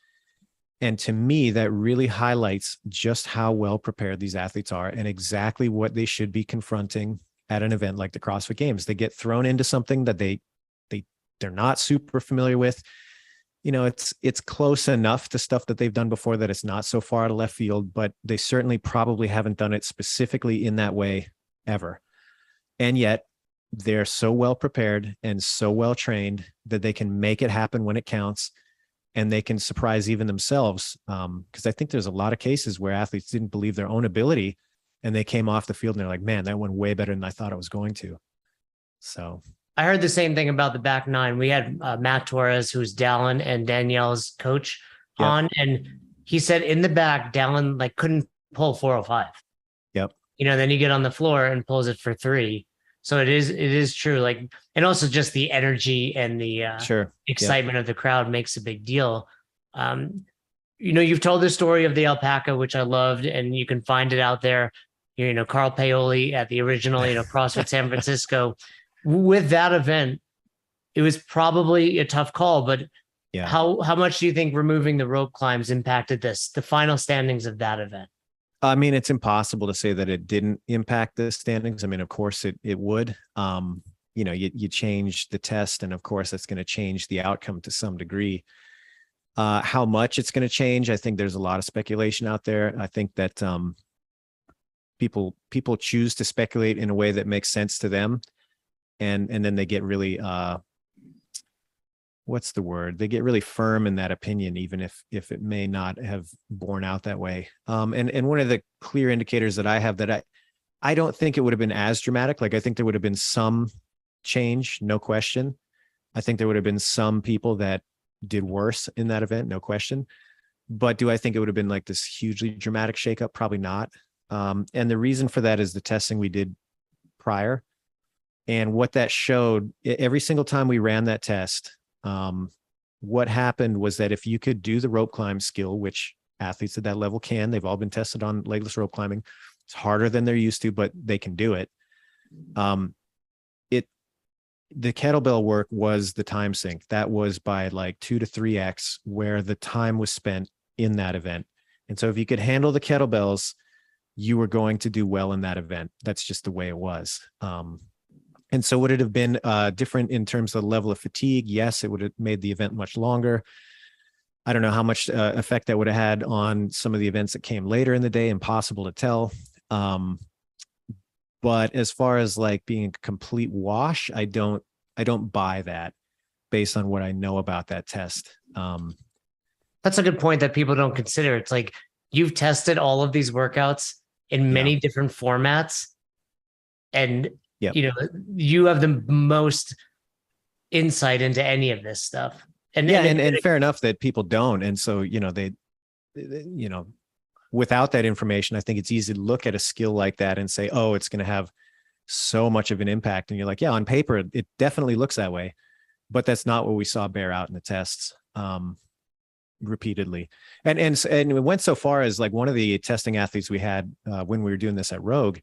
And to me, that really highlights just how well prepared these athletes are and exactly what they should be confronting at an event like the CrossFit Games. They get thrown into something that they're not super familiar with. You know, it's close enough to stuff that they've done before that it's not so far out of left field, but they certainly probably haven't done it specifically in that way ever. And yet they're so well prepared and so well trained that they can make it happen when it counts, and they can surprise even themselves. Because I think there's a lot of cases where athletes didn't believe their own ability and they came off the field and they're like, man, that went way better than I thought it was going to. So I heard the same thing about the back nine. We had Matt Torres, who's Dallin and Danielle's coach, on, and he said in the back, Dallin like couldn't pull 405. Yep. You know, then you get on the floor and pulls it for 3. So it is true. Like, and also just the energy and the excitement of the crowd makes a big deal. You know, you've told the story of the Alpaca, which I loved, and you can find it out there. You know, Carl Paoli at the original, you know, CrossFit San Francisco. With that event, it was probably a tough call, but how much do you think removing the rope climbs impacted the final standings of that event? I mean, it's impossible to say that it didn't impact the standings. I mean, of course it would. You know, you change the test, and of course that's going to change the outcome to some degree. How much it's going to change, I think there's a lot of speculation out there. I think that people choose to speculate in a way that makes sense to them, and then they get really what's the word? They get really firm in that opinion, even if it may not have borne out that way. And one of the clear indicators that I have that I don't think it would have been as dramatic. Like, I think there would have been some change, no question. I think there would have been some people that did worse in that event, no question. But do I think it would have been like this hugely dramatic shakeup? Probably not. And the reason for that is the testing we did prior. And what that showed, every single time we ran that test, what happened was that if you could do the rope climb skill, which athletes at that level can, they've all been tested on legless rope climbing. It's harder than they're used to, but they can do it. The kettlebell work was the time sink. That was by like 2 to 3x where the time was spent in that event. And so if you could handle the kettlebells, you were going to do well in that event. That's just the way it was. And so would it have been different in terms of the level of fatigue? Yes, it would have made the event much longer. I don't know how much effect that would have had on some of the events that came later in the day. Impossible to tell. But as far as like being a complete wash, I don't buy that based on what I know about that test. That's a good point that people don't consider. It's like you've tested all of these workouts in many different formats, and you have the most insight into any of this stuff. And fair enough that people don't. And so, they without that information, I think it's easy to look at a skill like that and say, oh, it's going to have so much of an impact. And you're like, yeah, on paper, it definitely looks that way, but that's not what we saw bear out in the tests repeatedly. And it went so far as like one of the testing athletes we had when we were doing this at Rogue,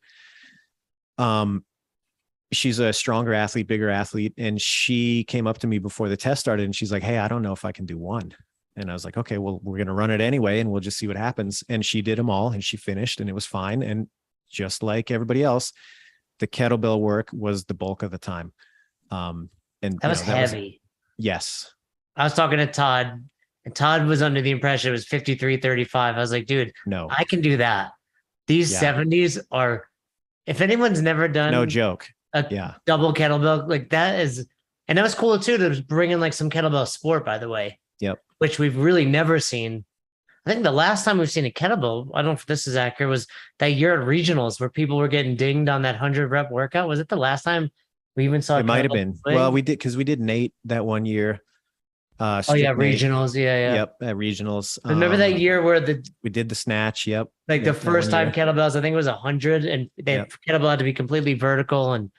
she's a stronger athlete, bigger athlete. And she came up to me before the test started and she's like, hey, I don't know if I can do one. And I was like, okay, well, we're going to run it anyway, and we'll just see what happens. And she did them all and she finished and it was fine. And just like everybody else, the kettlebell work was the bulk of the time. And that was heavy. Yes. I was talking to Todd, and Todd was under the impression it was 53-35. I was like, dude, no, I can do that. These 70s are, if anyone's never done no joke, double kettlebell, like that is, and that was cool too, to bring in like some kettlebell sport, by the way. Yep. Which we've really never seen. I think the last time we've seen a kettlebell, I don't know if this is accurate, was that year at regionals where people were getting dinged on that 100 rep workout. Was it the last time we even saw? It might have been. Well, we did, because we did Nate that one year. Regionals. Yeah. Yep, at regionals. Remember that year where we did the snatch? Yep. Like the first time kettlebells, I think it was 100, and kettlebell had to be completely vertical, and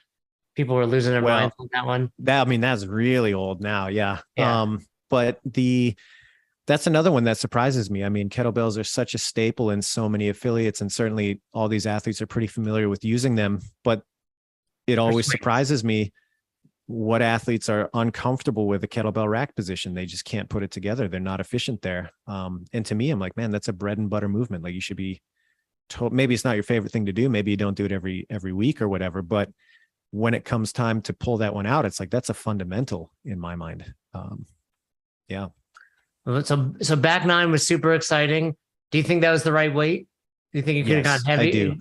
people were losing their minds on that one. That's really old now. Yeah. But that's another one that surprises me. I mean, kettlebells are such a staple in so many affiliates, and certainly all these athletes are pretty familiar with using them, but it always surprises me what athletes are uncomfortable with a kettlebell rack position. They just can't put it together. They're not efficient there. And to me, I'm like, man, that's a bread and butter movement. Like you should be told, maybe it's not your favorite thing to do. Maybe you don't do it every week or whatever, but when it comes time to pull that one out, it's like, that's a fundamental in my mind. Yeah. So back nine was super exciting. Do you think that was the right weight? Do you think it could have gone heavy? I do.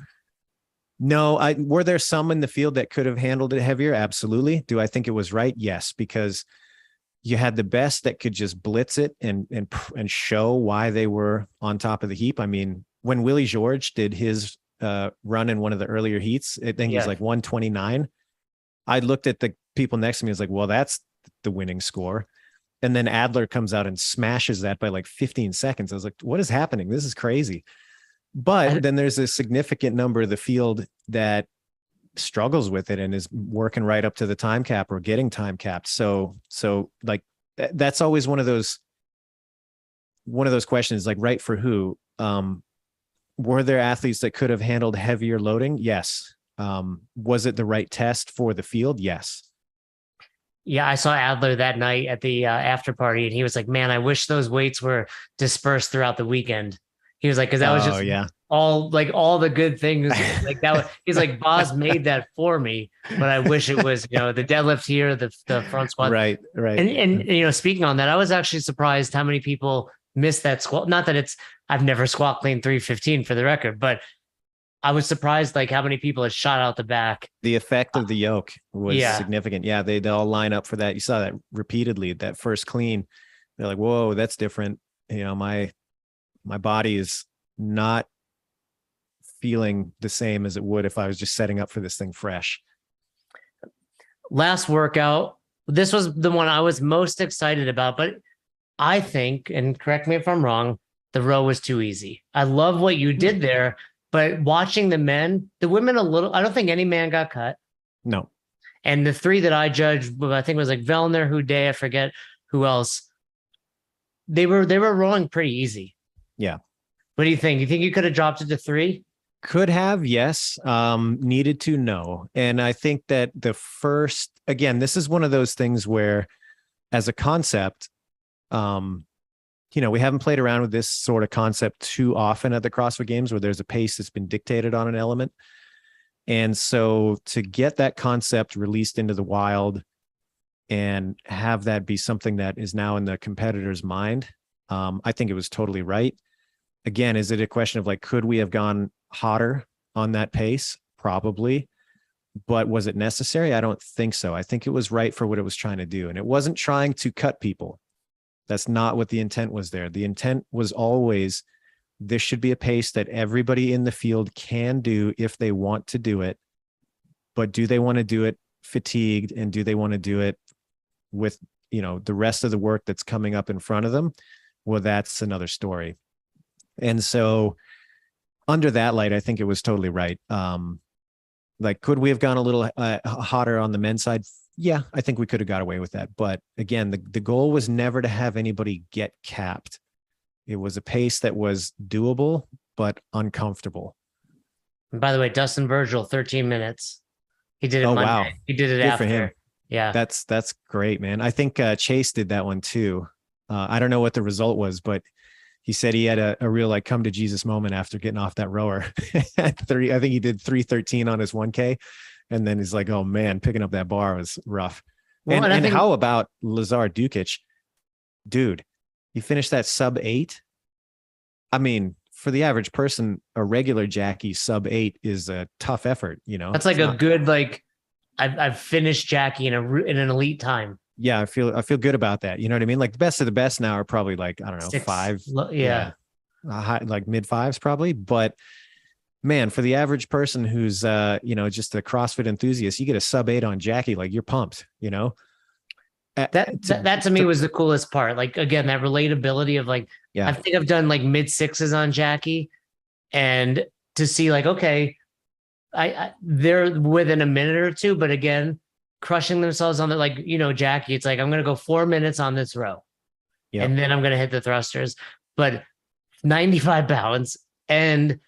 No, were there some in the field that could have handled it heavier? Absolutely. Do I think it was right? Yes, because you had the best that could just blitz it and show why they were on top of the heap. I mean, when Willie George did his run in one of the earlier heats, I think he was like 129. I looked at the people next to me and was like, well, that's the winning score. And then Adler comes out and smashes that by like 15 seconds. I was like, what is happening? This is crazy. But then there's a significant number of the field that struggles with it and is working right up to the time cap or getting time capped. So like that's always one of those questions, like right for who? Were there athletes that could have handled heavier loading? Yes. Was it the right test for the field? Yes. Yeah, I saw Adler that night at the after party, and he was like, man, I wish those weights were dispersed throughout the weekend. He was like, because that was just all the good things. Like that. He's like, Boz made that for me, but I wish it was, the deadlift here, the front squat. Right. And speaking on that, I was actually surprised how many people missed that squat. Not that I've never squat clean 315 for the record, but I was surprised like how many people had shot out the back. The effect of the yoke was significant. Yeah, they all line up for that. You saw that repeatedly, that first clean. They're like, whoa, that's different. My body is not feeling the same as it would if I was just setting up for this thing fresh. Last workout, this was the one I was most excited about, but I think, and correct me if I'm wrong, the row was too easy. I love what you did there, but watching the women I don't think any man got cut. No. And the three that I judged, I think it was like Vellner, Houdet, I forget who else. They were rowing pretty easy. Yeah. What do you think? You think you could have dropped it to 3? Could have, yes. Needed to, no. And I think that again, this is one of those things where as a concept, we haven't played around with this sort of concept too often at the CrossFit Games, where there's a pace that's been dictated on an element. And so to get that concept released into the wild and have that be something that is now in the competitor's mind, I think it was totally right. Again, is it a question of like, could we have gone hotter on that pace? Probably. But was it necessary? I don't think so. I think it was right for what it was trying to do. And it wasn't trying to cut people. That's not what the intent was there. The intent was always, this should be a pace that everybody in the field can do if they want to do it. But do they want to do it fatigued? And do they want to do it with, the rest of the work that's coming up in front of them? Well, that's another story. And so under that light, I think it was totally right. Like, could we have gone a little hotter on the men's side? Yeah, I think we could have got away with that. But again, the goal was never to have anybody get capped. It was a pace that was doable, but uncomfortable. And by the way, Dustin Virgil, 13 minutes. He did it Monday. Wow. He did it Good after. For him. Yeah. That's great, man. I think Chase did that one too. I don't know what the result was, but he said he had a real like come to Jesus moment after getting off that rower at 30. I think he did 3:13 on his 1K. And then he's like, oh man, picking up that bar was rough. Well, and how about Lazar Dukic? Dude, he finished that sub 8. I mean, for the average person, a regular Jackie sub 8 is a tough effort, That's like a good, like I've finished Jackie in an elite time. Yeah, I feel good about that. You know what I mean? Like the best of the best now are probably like, I don't know, 6, 5. Yeah. High, like mid 5s probably. But man, for the average person who's, just a CrossFit enthusiast, you get a sub 8 on Jackie, like you're pumped, That to me was the coolest part. Like, again, that relatability of like, I think I've done like mid 6s on Jackie, and to see like, okay, they're within a minute or two, but again, crushing themselves on the, like, Jackie, it's like, I'm going to go 4 minutes on this row and then I'm going to hit the thrusters, but 95 pounds and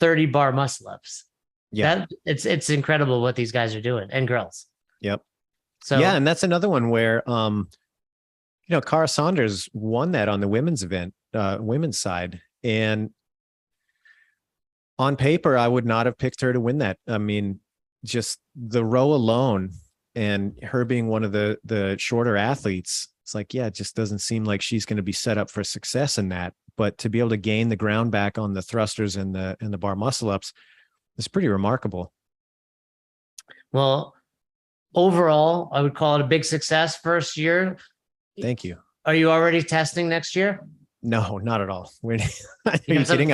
30 bar muscle ups. Yeah. It's incredible what these guys are doing, and girls. Yep. So and that's another one where, Cara Saunders won that on the women's event, women's side. And on paper, I would not have picked her to win that. I mean, just the row alone and her being one of the shorter athletes, it's like, it just doesn't seem like she's going to be set up for success in that. But to be able to gain the ground back on the thrusters and the bar muscle ups is pretty remarkable. Well, overall, I would call it a big success first year. Thank you. Are you already testing next year? No, not at all. Are you kidding?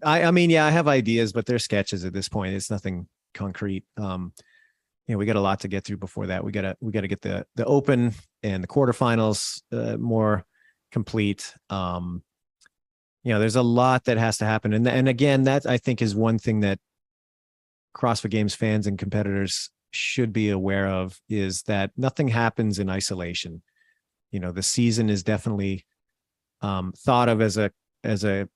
I mean, I have ideas, but they're sketches at this point. It's nothing concrete. We got a lot to get through before that. We got to get the open and the quarterfinals more complete. There's a lot that has to happen. And again, that I think is one thing that CrossFit Games fans and competitors should be aware of, is that nothing happens in isolation. The season is definitely thought of as a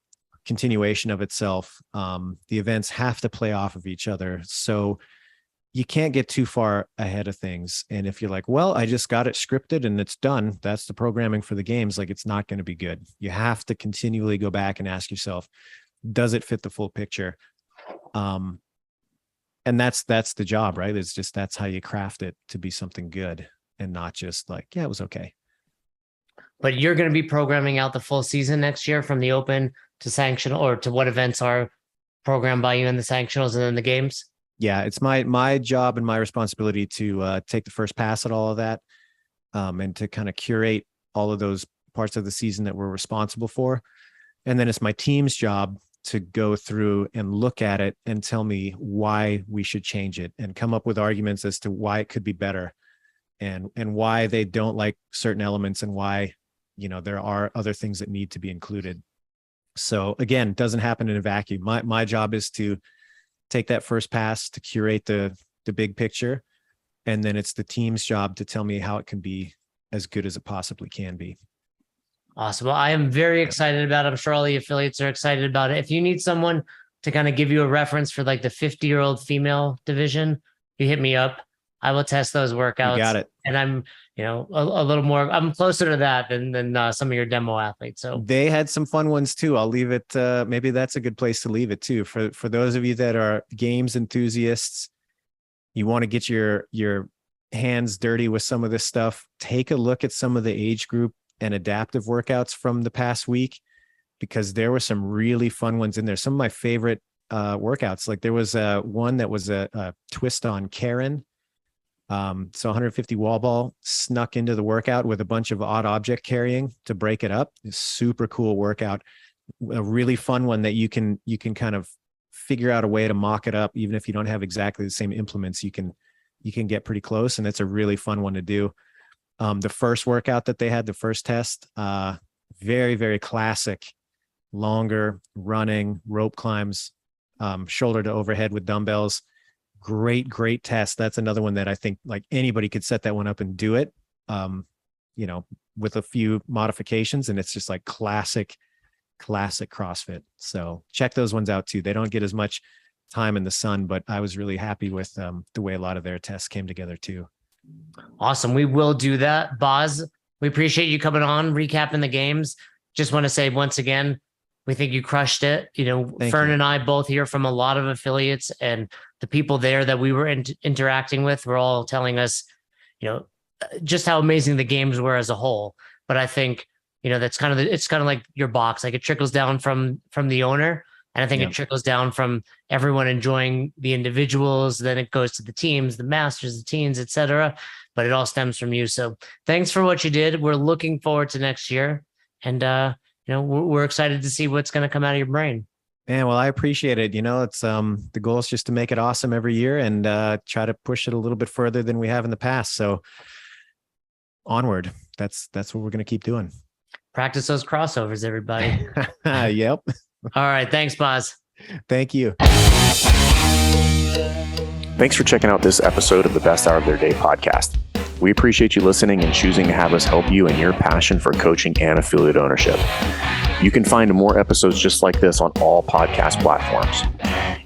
continuation of itself. The events have to play off of each other. So you can't get too far ahead of things. And if you're like, well, I just got it scripted and it's done, that's the programming for the games, like it's not going to be good. You have to continually go back and ask yourself, does it fit the full picture? And that's the job, right? It's just, that's how you craft it to be something good and not just like, it was okay. But you're going to be programming out the full season next year, from the open to sanctional, or to what events are programmed by you in the sanctionals and then the games? Yeah, it's my job and my responsibility to take the first pass at all of that, and to kind of curate all of those parts of the season that we're responsible for. And then it's my team's job to go through and look at it and tell me why we should change it and come up with arguments as to why it could be better, and why they don't like certain elements, and why, there are other things that need to be included. So again, it doesn't happen in a vacuum. My job is to take that first pass to curate the big picture. And then it's the team's job to tell me how it can be as good as it possibly can be. Awesome. Well, I am very excited about it. I'm sure all the affiliates are excited about it. If you need someone to kind of give you a reference for like the 50-year-old female division, you hit me up. I will test those workouts. You got it. And I'm, a little more, I'm closer to that than some of your demo athletes. So they had some fun ones too. I'll leave it. Maybe that's a good place to leave it too. For those of you that are games enthusiasts, you want to get your hands dirty with some of this stuff. Take a look at some of the age group and adaptive workouts from the past week, because there were some really fun ones in there. Some of my favorite workouts, like there was one that was a twist on Karen. So 150 wall ball snuck into the workout with a bunch of odd object carrying to break it up. It's super cool workout. A really fun one that you can kind of figure out a way to mock it up. Even if you don't have exactly the same implements, you can get pretty close. And it's a really fun one to do. The first workout that they had, the first test, very, very classic, longer running, rope climbs, shoulder to overhead with dumbbells. Great test. That's another one that I think like anybody could set that one up and do it, with a few modifications. And it's just like classic CrossFit. So check those ones out too. They don't get as much time in the sun, but I was really happy with the way a lot of their tests came together too. Awesome. We will do that. Boz, we appreciate you coming on, recapping the games. Just want to say once again, we think you crushed it. Fern and I both hear from a lot of affiliates, and the people there that we were interacting with were all telling us, just how amazing the games were as a whole. But I think, it's kind of like your box, like it trickles down from the owner. And I think it trickles down from everyone enjoying the individuals. Then it goes to the teams, the masters, the teens, et cetera. But it all stems from you. So thanks for what you did. We're looking forward to next year. And, we're excited to see what's going to come out of your brain. Man, well, I appreciate it. It's the goal is just to make it awesome every year and try to push it a little bit further than we have in the past. So onward. That's what we're going to keep doing. Practice those crossovers, everybody. Yep. All right. Thanks, Boz. Thank you. Thanks for checking out this episode of the Best Hour of Their Day podcast. We appreciate you listening and choosing to have us help you in your passion for coaching and affiliate ownership. You can find more episodes just like this on all podcast platforms.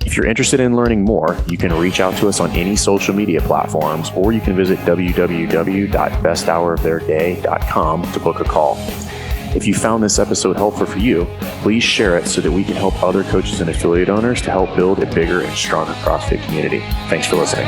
If you're interested in learning more, you can reach out to us on any social media platforms, or you can visit www.besthouroftheirday.com to book a call. If you found this episode helpful for you, please share it so that we can help other coaches and affiliate owners to help build a bigger and stronger CrossFit community. Thanks for listening.